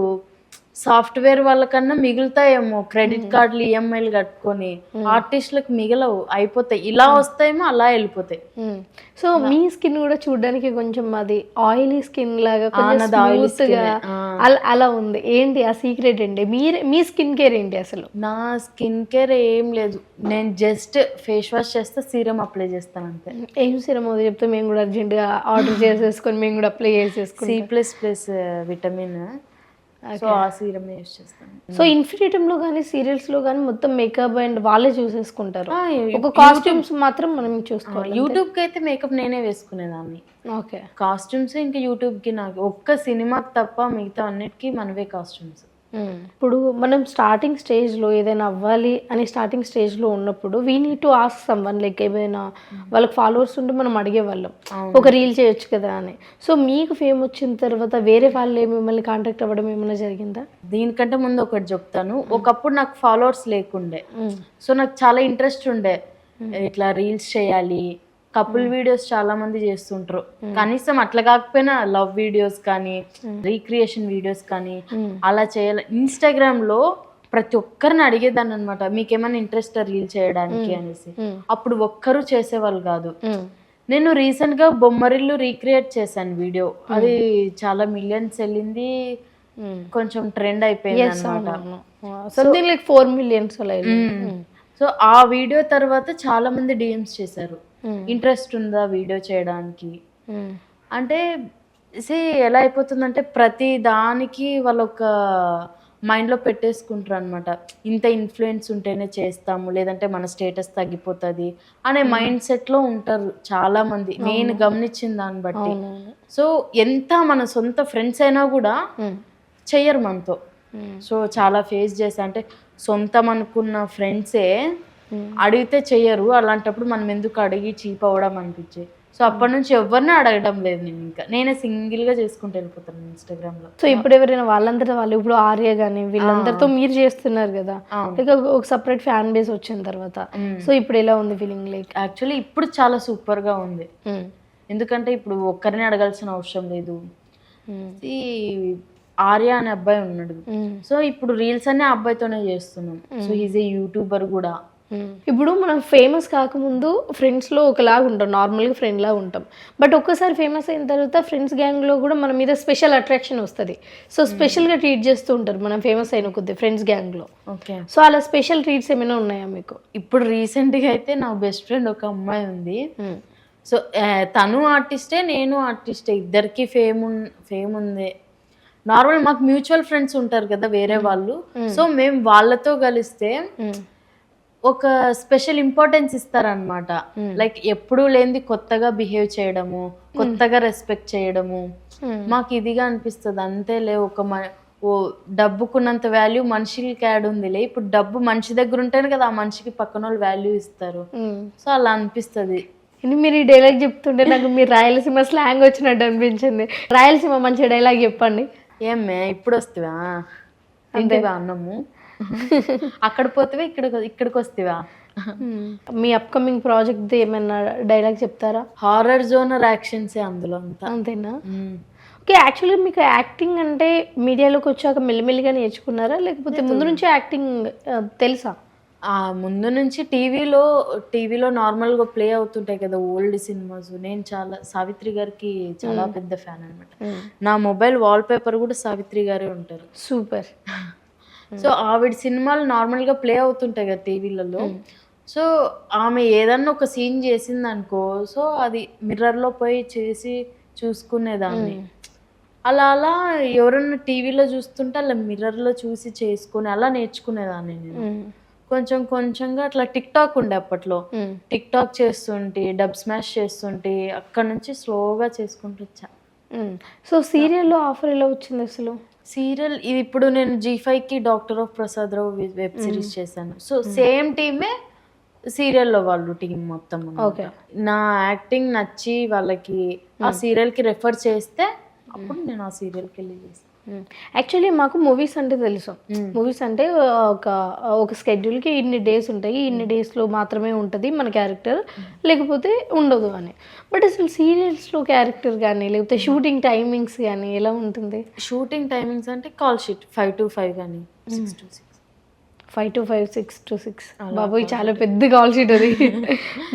Speaker 2: సాఫ్ట్వేర్ వాళ్ళకన్నా మిగులుతాయేమో క్రెడిట్ కార్డులు ఈఎంఐలు కట్టుకొని, ఆర్టిస్టులకు మిగలవు, అయిపోతాయి. ఇలా వస్తాయేమో అలా వెళ్ళిపోతాయి.
Speaker 1: సో మీ స్కిన్ కూడా చూడడానికి కొంచెం అది ఆయిలీ స్కిన్ లాగా కొంచెం స్మూత్ గా అలా ఉంది. ఏంటి ఆ సీక్రెట్ ఏంటి? మీ స్కిన్ కేర్ ఏంటి అసలు?
Speaker 2: నా స్కిన్ కేర్ ఏం లేదు, నేను జస్ట్ ఫేస్ వాష్ చేస్తే సీరం అప్లై చేస్తాను అంతే.
Speaker 1: ఏం సీరం అది చెప్తే మేము కూడా అర్జెంట్ గా ఆర్డర్ చేసేసుకొని మేము కూడా అప్లై చేసేసుకుంటాం.
Speaker 2: C++ విటమిన్, సో ఆ సీరం యూస్ చేస్తాను.
Speaker 1: సో ఇన్ఫినిటమ్ లో కానీ సీరియల్స్ లో కానీ మొత్తం మేకప్ అండ్ వాళ్ళే చూసేసుకుంటారు. ఒక కాస్ట్యూమ్స్ మాత్రం మనం చూసుకోవాలి.
Speaker 2: యూట్యూబ్ కి అయితే మేకప్ నేనే వేసుకునేదాన్ని.
Speaker 1: ఓకే,
Speaker 2: కాస్ట్యూమ్స్ ఇంకా యూట్యూబ్ కి, నాకు ఒక్క సినిమాకి తప్ప మిగతా అన్నిటికీ మనవే కాస్ట్యూమ్స్.
Speaker 1: ఇప్పుడు మనం స్టార్టింగ్ స్టేజ్లో ఏదైనా అవ్వాలి అని స్టార్టింగ్ స్టేజ్లో ఉన్నప్పుడు we need to ask someone, like ఏమైనా వాళ్ళకి ఫాలోవర్స్ ఉంటే మనం అడిగేవాళ్ళం ఒక రీల్ చేయొచ్చు కదా అని. సో మీకు ఫేమ్ వచ్చిన తర్వాత వేరే వాళ్ళే మిమ్మల్ని కాంటాక్ట్ అవ్వడం ఏమైనా జరిగిందా?
Speaker 2: దీనికంటే ముందు ఒకటి చెప్తాను. ఒకప్పుడు నాకు ఫాలోవర్స్ లేకుండే, సో నాకు చాలా ఇంట్రెస్ట్ ఉండే ఇట్లా రీల్స్ చేయాలి. కపుల్ వీడియోస్ చాలా మంది చేస్తుంటారు, కనీసం అట్లా కాకపోయినా లవ్ వీడియోస్ కానీ రీక్రియేషన్ వీడియోస్ కానీ అలా చేయాలి. ఇన్స్టాగ్రామ్ లో ప్రతి ఒక్కరిని అడిగేదాన్ని అనమాట, మీకేమైనా ఇంట్రెస్ట్ రీల్ చేయడానికి అనేసి. అప్పుడు ఒక్కరు చేసేవాళ్ళు కాదు. నేను రీసెంట్ గా బొమ్మరిల్లు రీక్రియేట్ చేశాను వీడియో, అది చాలా మిలియన్స్ వెళ్ళింది, కొంచెం ట్రెండ్ అయిపోయింది అనమాట.
Speaker 1: సంథింగ్ లైక్ 4 million అలా.
Speaker 2: సో ఆ వీడియో తర్వాత చాలా మంది డిఎమ్స్ చేశారు, ఇంట్రెస్ట్ ఉందా వీడియో చేయడానికి అంటే. ఎలా అయిపోతుందంటే ప్రతి దానికి వాళ్ళు ఒక మైండ్లో పెట్టేసుకుంటారు అనమాట, ఇంత ఇన్ఫ్లుయెన్స్ ఉంటేనే చేస్తాము, లేదంటే మన స్టేటస్ తగ్గిపోతుంది అనే మైండ్ సెట్లో ఉంటారు చాలా మంది, నేను గమనించిన దాన్ని బట్టి. సో ఎంత మన సొంత ఫ్రెండ్స్ అయినా కూడా చెయ్యరు మనతో. సో చాలా ఫేస్ చేసా, అంటే సొంతం అనుకున్న ఫ్రెండ్సే అడిగితే చెయ్యరు, అలాంటప్పుడు మనం ఎందుకు అడిగి చీప్ అవ్వడం అనిపించే. సో అప్పటి నుంచి ఎవరిని అడగడం లేదు నేను, ఇంకా నేనే సింగిల్ గా చేసుకుంటూ వెళ్ళిపోతాను ఇన్స్టాగ్రామ్ లో.
Speaker 1: సో ఇప్పుడు ఎవరైనా వాళ్ళందరూ వాళ్ళు ఇప్పుడు ఆర్య కానీ వీళ్ళందరితో మీరు చేస్తున్నారు కదా, ఒక సపరేట్ ఫ్యాన్ బేస్ వచ్చిన తర్వాత, సో ఇప్పుడు ఎలా ఉంది ఫీలింగ్? లైక్
Speaker 2: యాక్చువల్లీ ఇప్పుడు చాలా సూపర్ గా ఉంది, ఎందుకంటే ఇప్పుడు ఒక్కరిని అడగాల్సిన అవసరం లేదు. ఈ ఆర్య అనే అబ్బాయి ఉన్నాడు, సో ఇప్పుడు రీల్స్ అనే అబ్బాయితోనే చేస్తున్నాం. సో ఈజ్ ఏ యూట్యూబర్ కూడా.
Speaker 1: ఇప్పుడు మనం ఫేమస్ కాకముందు ఫ్రెండ్స్లో ఒకలాగా ఉంటాం, నార్మల్గా ఫ్రెండ్ లాగా ఉంటాం. బట్ ఒక్కసారి ఫేమస్ అయిన తర్వాత ఫ్రెండ్స్ గ్యాంగ్లో కూడా మన మీద స్పెషల్ అట్రాక్షన్ వస్తుంది. సో స్పెషల్గా ట్రీట్ చేస్తూ ఉంటారు మనం ఫేమస్ అయిన కొద్ది ఫ్రెండ్స్ గ్యాంగ్లో.
Speaker 2: ఓకే,
Speaker 1: సో అలా స్పెషల్ ట్రీట్స్ ఏమైనా ఉన్నాయా మీకు?
Speaker 2: ఇప్పుడు రీసెంట్గా అయితే నా బెస్ట్ ఫ్రెండ్ ఒక అమ్మాయి ఉంది. సో తను ఆర్టిస్టే, నేను ఆర్టిస్టే, ఇద్దరికి ఫేమ్ ఉంది. నార్మల్ మాకు మ్యూచువల్ ఫ్రెండ్స్ ఉంటారు కదా వేరే వాళ్ళు, సో మేము వాళ్ళతో కలిస్తే ఒక స్పెషల్ ఇంపార్టెన్స్ ఇస్తారనమాట. లైక్ ఎప్పుడూ లేనిది కొత్తగా బిహేవ్ చేయడము, కొత్తగా రెస్పెక్ట్ చేయడము, మాకు ఇదిగా అనిపిస్తుంది. అంతేలే, ఓ డబ్బుకున్నంత వాల్యూ మనిషికి యాడ్ ఉందిలే, ఇప్పుడు డబ్బు మనిషి దగ్గర ఉంటేనే కదా ఆ మనిషికి పక్కన వాళ్ళు వాల్యూ ఇస్తారు. సో అలా అనిపిస్తుంది.
Speaker 1: మీరు ఈ డైలాగ్ చెప్తుంటే నాకు మీరు రాయలసీమ స్లాంగ్ వచ్చినట్టు అనిపించింది. రాయలసీమ మంచి డైలాగ్ చెప్పండి.
Speaker 2: ఏమే ఇప్పుడు వస్తావా అంతేవా అన్నము, అక్కడ పోతేవా ఇక్కడికి వస్తావా.
Speaker 1: మీ అప్కమింగ్ ప్రాజెక్ట్ ఏమైనా డైలాగ్ చెప్తారా?
Speaker 2: హారర్ జోనర్ యాక్షన్సే అందులో
Speaker 1: అంతేనా? ఓకే, యాక్చువల్గా మీకు యాక్టింగ్ అంటే మీడియాలోకి వచ్చాక మెల్లిమెల్లిగా నేర్చుకున్నారా, లేకపోతే ముందు నుంచి యాక్టింగ్ తెలుసా?
Speaker 2: ముందు నుంచి టీవీలో నార్మల్గా ప్లే అవుతుంటాయి కదా ఓల్డ్ సినిమాస్. నేను చాలా సావిత్రి గారికి చాలా పెద్ద ఫ్యాన్ అనమాట. నా మొబైల్ వాల్ పేపర్ కూడా సావిత్రి గారే ఉంటారు.
Speaker 1: సూపర్.
Speaker 2: సో ఆవిడ సినిమాలు నార్మల్గా ప్లే అవుతుంటాయి కదా టీవీలలో. సో ఆమె ఏదన్నా ఒక సీన్ చేసింది అనుకో, సో అది మిర్రర్లో పోయి చేసి చూసుకునేదాన్ని. అలా ఎవరన్నా టీవీలో చూస్తుంటే అలా మిర్రర్లో చూసి చేసుకుని అలా నేర్చుకునేదాన్ని నేను. కొంచెంగా అట్లా టిక్ టాక్ ఉండే అప్పట్లో, టిక్ టాక్ చేస్తుంటే, డబ్ స్మాష్ చేస్తుంటే, అక్కడ నుంచి స్లోగా చేసుకుంటూ వచ్చా.
Speaker 1: సో సీరియల్లో ఆఫర్ ఎలా వచ్చింది అసలు?
Speaker 2: సీరియల్ ఇది ఇప్పుడు నేను G5కి doctor of Prasad Rao web series చేశాను. సో సేమ్ టీమే సీరియల్లో వాళ్ళు టీం మొత్తం. నా యాక్టింగ్ నచ్చి వాళ్ళకి ఆ సీరియల్కి రెఫర్ చేస్తే అప్పుడు నేను ఆ సీరియల్కి వెళ్ళి చేస్తాను.
Speaker 1: యాక్చువల్లీ మాకు మూవీస్ అంటే తెలుసు. మూవీస్ అంటే ఒక స్కెడ్యూల్కి ఇన్ని డేస్ ఉంటాయి, ఇన్ని డేస్లో మాత్రమే ఉంటుంది మన క్యారెక్టర్, లేకపోతే ఉండదు అని. బట్ అసలు సీరియల్స్లో క్యారెక్టర్ కానీ లేకపోతే షూటింగ్ టైమింగ్స్ కానీ ఎలా ఉంటుంది?
Speaker 2: షూటింగ్ టైమింగ్స్ అంటే కాల్ షీట్ 5 to 5 కానీ 6 to 6.
Speaker 1: 5 to 5, 6 to 6. బాబోయ్ చాలా పెద్ద కాల్ షీట్ అది.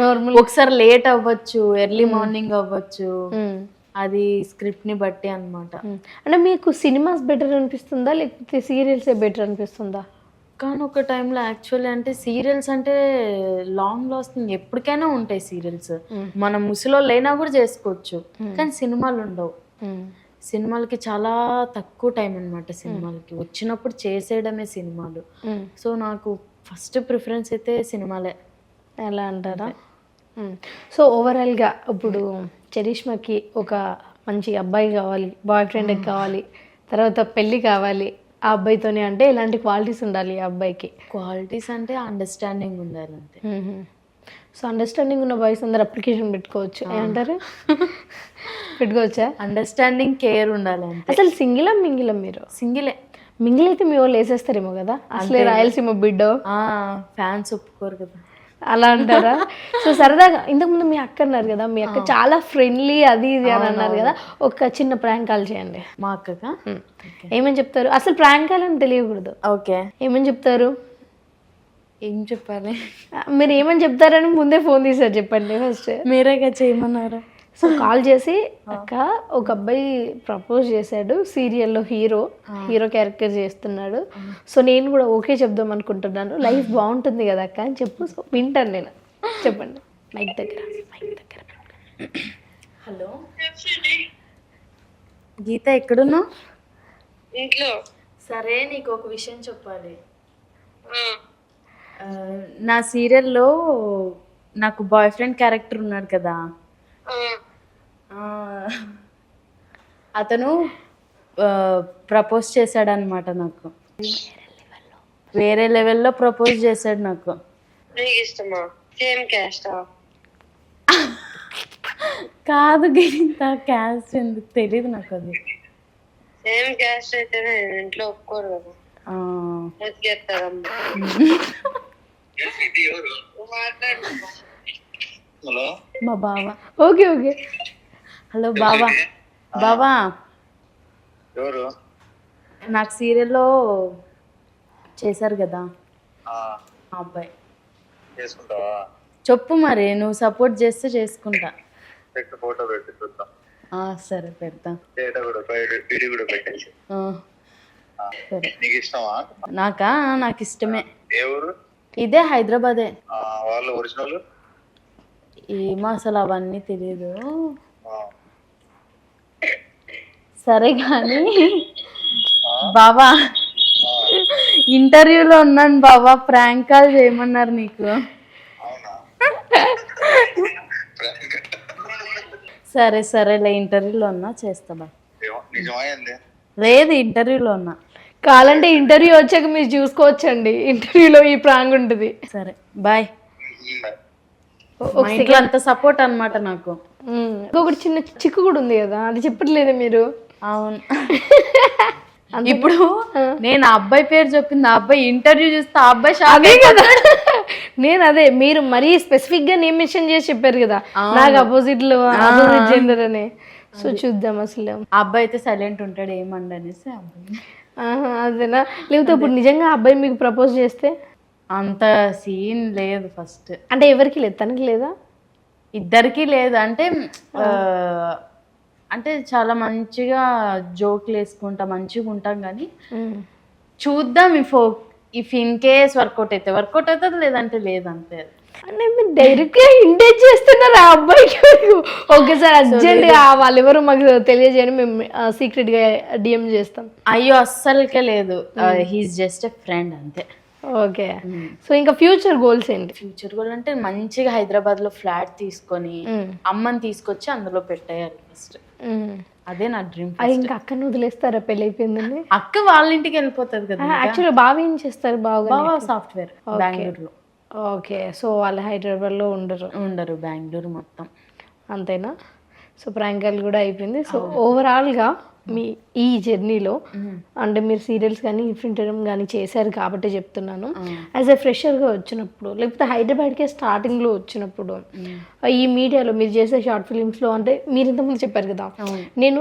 Speaker 1: నార్మల్
Speaker 2: ఒకసారి లేట్ అవ్వచ్చు, ఎర్లీ మార్నింగ్ అవ్వచ్చు, అది స్క్రిప్ట్ ని బట్టి అన్నమాట.
Speaker 1: అంటే మీకు సినిమాస్ బెటర్ అనిపిస్తుందా లేకపోతే సీరియల్సే బెటర్ అనిపిస్తుందా?
Speaker 2: కానీ ఒక టైంలో యాక్చువల్లీ అంటే సీరియల్స్ అంటే లాంగ్ లాస్టింగ్ ఎప్పటికైనా ఉంటాయి సీరియల్స్. మనం ముసిలో లేనా కూడా చేసుకోవచ్చు, కానీ సినిమాలు ఉండవు. సినిమాలకి చాలా తక్కువ టైం అనమాట. సినిమాలకి వచ్చినప్పుడు చేసేయడమే సినిమాలు. సో నాకు ఫస్ట్ ప్రిఫరెన్స్ అయితే సినిమాలే.
Speaker 1: ఎలా అంటారా? సో ఓవరాల్గా ఇప్పుడు చరిష్మాకి ఒక మంచి అబ్బాయి కావాలి, బాయ్ ఫ్రెండ్ కావాలి, తర్వాత పెళ్ళి కావాలి ఆ అబ్బాయితోనే, అంటే ఎలాంటి క్వాలిటీస్ ఉండాలి ఆ అబ్బాయికి?
Speaker 2: క్వాలిటీస్ అంటే అండర్స్టాండింగ్ ఉండాలి అంతే.
Speaker 1: సో అండర్స్టాండింగ్ ఉన్న బాయ్స్ అందరు అప్లికేషన్ పెట్టుకోవచ్చు ఏమంటారు? పెట్టుకోవచ్చా?
Speaker 2: అండర్స్టాండింగ్, కేర్ ఉండాలి అంతే.
Speaker 1: అసలు సింగిలా మింగిలా మీరు?
Speaker 2: సింగిలే.
Speaker 1: మింగిల్ అయితే మీ వాళ్ళు వేసేస్తారేమో కదా, అసలే రాయలసీమ బిడ్డో,
Speaker 2: ఫ్యాన్స్ ఒప్పుకోరు కదా.
Speaker 1: అలా అంటారా? సో సరదాగా ఇంతకుముందు మీ అక్క అన్నారు కదా, మీ అక్క చాలా ఫ్రెండ్లీ అది ఇది అని అన్నారు కదా, ఒక చిన్న ప్రాంక్ కాల్ చేయండి.
Speaker 2: మా అక్కగా
Speaker 1: ఏమని చెప్తారు? అసలు ప్రాంక్ కాల్ అని తెలియకూడదు.
Speaker 2: ఓకే,
Speaker 1: ఏమని చెప్తారు?
Speaker 2: ఏం చెప్పాలి?
Speaker 1: మీరు ఏమని చెప్తారని ముందే ఫోన్ తీసారు, చెప్పండి ఫస్ట్.
Speaker 2: మీరేగా చేయమన్నారు.
Speaker 1: సో కాల్ చేసి, అక్క ఒక అబ్బాయి ప్రపోజ్ చేశాడు, సీరియల్లో హీరో క్యారెక్టర్ చేస్తున్నాడు, సో నేను కూడా ఓకే చెప్దాం అనుకుంటున్నాను, లైఫ్ బాగుంటుంది కదా అక్క అని చెప్పు. సో వింటాను నేను, చెప్పండి. మైక్ దగ్గర.
Speaker 2: హలో గీత, ఎక్కడున్నావు?
Speaker 3: ఇంట్లో.
Speaker 2: సరే, నీకు ఒక విషయం చెప్పాలి. నా సీరియల్లో నాకు బాయ్ ఫ్రెండ్ క్యారెక్టర్ ఉన్నాడు కదా, అతను ప్రపోజ్ చేశాడు అనమాట నాకు. వేరే లెవెల్లో ప్రపోజ్ చేశాడు నాకు.
Speaker 3: నీకు ఇష్టమా? Same caste?
Speaker 2: కాదు గీత, క్యాస్ట్ ఎందుకు తెలియదు నాకు. అది
Speaker 3: సేమ్ క్యాస్ట్ అయితేనే ఇంట్లో ఒప్పుకోరు కదా, బతికేస్తారమ్మా.
Speaker 2: మా బావ.
Speaker 1: Okay okay.
Speaker 2: హలో బావా. బావా, నాకు సీరియల్లో చేశారు కదా ఆ అబ్బాయి. చెప్పు మరి, నువ్వు సపోర్ట్ చేస్తే చేసుకుంటా. సరే పెడతా. నాకా? నాకు ఇష్టమే. ఇదే హైదరాబాదే. ఏమో అసలు అవన్నీ తెలియదు. సరే కానీ బావా, ఇంటర్వ్యూలో ఉన్నాను బావా, ప్రాంక్ కాల్ చేయమన్నారు నీకు. సరే సరేలే, ఇంటర్వ్యూలో ఉన్నా, చేస్తా బా. లేదు, ఇంటర్వ్యూలో ఉన్నా.
Speaker 1: కావాలంటే ఇంటర్వ్యూ వచ్చాక మీరు చూసుకోవచ్చండి, ఇంటర్వ్యూలో ఈ ప్రాంగ్ ఉంటుంది.
Speaker 2: సరే బాయ్. ఇంట్లో అంత సపోర్ట్ అనమాట నాకు.
Speaker 1: ఇంకొకటి చిన్న చిక్కు కూడా ఉంది కదా, అది చెప్పట్లేదు మీరు?
Speaker 2: అవును. ఇప్పుడు నేను ఆ అబ్బాయి పేరు చెప్పింది, ఆ అబ్బాయి ఇంటర్వ్యూ చూస్తే ఆ అబ్బాయి
Speaker 1: అదే కదా. నేను అదే, మీరు మరీ స్పెసిఫిక్ గా నేమ్ మెన్షన్ చేసి చెప్పారు కదా, నాకు అపోజిట్ జెండర్ అని. సో చూద్దాం అసలు.
Speaker 2: ఆ అబ్బాయి అయితే సైలెంట్ ఉంటాడు, ఏమండి అనేసి అబ్బాయి.
Speaker 1: అదేనా? లేకపోతే ఇప్పుడు నిజంగా అబ్బాయి మీకు ప్రపోజ్ చేస్తే?
Speaker 2: అంత సీన్ లేదు ఫస్ట్.
Speaker 1: అంటే ఎవరికి లేదు, తనకి లేదా?
Speaker 2: ఇద్దరికి లేదు. అంటే అంటే చాలా మంచిగా జోక్లు వేసుకుంటా, మంచిగా ఉంటాం, కానీ చూద్దాం. ఇఫ్ ఇన్ కేస్ వర్కౌట్ అవుతుంది, లేదంటే లేదంతే.
Speaker 1: అంటే మీరు డైరెక్ట్ గా ఇంటేజ్ చేస్తున్నారు ఆ అబ్బాయికి. ఒకేసారి అర్జెంట్ గా వాళ్ళు ఎవరు మాకు తెలియజేయని, మేము సీక్రెట్ గా డిఎం చేస్తాం.
Speaker 2: అయ్యో అస్సలకే లేదు, హీఈస్ జస్ట్ ఎ ఫ్రెండ్ అంతే.
Speaker 1: ఓకే. సో ఇంకా ఫ్యూచర్ గోల్స్ ఏంటి?
Speaker 2: ఫ్యూచర్ గోల్ అంటే మంచిగా హైదరాబాద్ లో ఫ్లాట్ తీసుకొని అమ్మని తీసుకొచ్చి అందులో పెట్టేయాలి ఫస్ట్. అదే నా డ్రీమ్.
Speaker 1: ఇంకా అక్కని వదిలేస్తారా పెళ్ళి అయిపోయిందని?
Speaker 2: అక్క వాళ్ళ ఇంటికి వెళ్ళిపోతుంది కదా.
Speaker 1: యాక్చువల్లీ బావ ఏం చేస్తారు?
Speaker 2: బావ సాఫ్ట్వేర్, బెంగళూరులో.
Speaker 1: ఓకే. సో వాళ్ళు హైదరాబాద్ లో
Speaker 2: ఉండరు, బెంగళూరు మొత్తం.
Speaker 1: అంతేనా? సో ప్రాంకాలు కూడా అయిపోయింది. సో ఓవరాల్ గా మీ ఈ జర్నీలో అంటే మీరు సీరియల్స్ కానీ ఇన్ఫినిటమ్ కానీ చేశారు కాబట్టి చెప్తున్నాను. యాజ్ ఎ ఫ్రెషర్గా వచ్చినప్పుడు లేకపోతే హైదరాబాద్కే స్టార్టింగ్లో వచ్చినప్పుడు ఈ మీడియాలో మీరు చేసే షార్ట్ ఫిలిమ్స్లో అంటే మీరు ఇంతకుముందు చెప్పారు కదా, నేను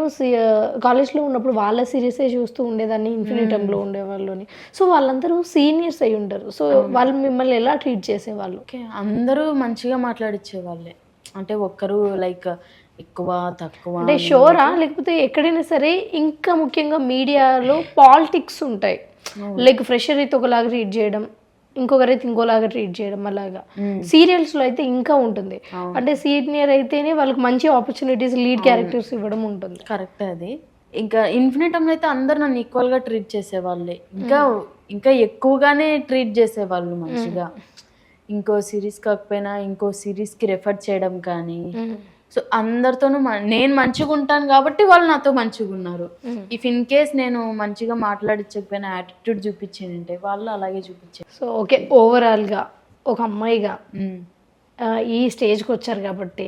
Speaker 1: కాలేజ్లో ఉన్నప్పుడు వాళ్ళ సిరీసే చూస్తూ ఉండేదాన్ని, ఇన్ఫినిటమ్లో ఉండేవాళ్ళని. సో వాళ్ళందరూ సీనియర్స్ అయి ఉంటారు. సో వాళ్ళు మిమ్మల్ని ఎలా ట్రీట్ చేసేవాళ్ళు?
Speaker 2: ఓకే, అందరూ మంచిగా మాట్లాడిచ్చేవాళ్ళే. అంటే ఒక్కరు లైక్ ఎక్కువ తక్కువ
Speaker 1: అంటే షోరా, లేకపోతే ఎక్కడైనా సరే ఇంకా ముఖ్యంగా మీడియాలో పాలిటిక్స్ ఉంటాయి. లైక్ ఫ్రెషర్ అయితే ఒకలాగా ట్రీట్ చేయడం, ఇంకొకరైతే ఇంకోలాగా ట్రీట్ చేయడం అలాగా. సీరియల్స్లో అయితే ఇంకా ఉంటుంది. అంటే సీనియర్ అయితేనే వాళ్ళకి మంచి ఆపర్చునిటీస్, లీడ్ క్యారెక్టర్స్ ఇవ్వడం ఉంటుంది.
Speaker 2: కరెక్ట్. అది ఇంకా ఇన్ఫినిటమ్ అయితే అందరు నన్ను ఈక్వల్గా ట్రీట్ చేసేవాళ్ళే, ఇంకా ఎక్కువగానే ట్రీట్ చేసేవాళ్ళు మంచిగా. ఇంకో సిరీస్ కాకపోయినా ఇంకో సిరీస్కి రెఫర్ చేయడం కానీ. సో అందరితోనూ నేను మంచిగా ఉంటాను కాబట్టి వాళ్ళు నాతో మంచిగా ఉన్నారు. ఇఫ్ ఇన్ కేస్ నేను మంచిగా మాట్లాడించకపోయినా యాటిట్యూడ్ చూపించానంటే వాళ్ళు అలాగే చూపించారు.
Speaker 1: సో ఓకే, ఓవరాల్గా ఒక అమ్మాయిగా ఈ స్టేజ్కి వచ్చారు కాబట్టి,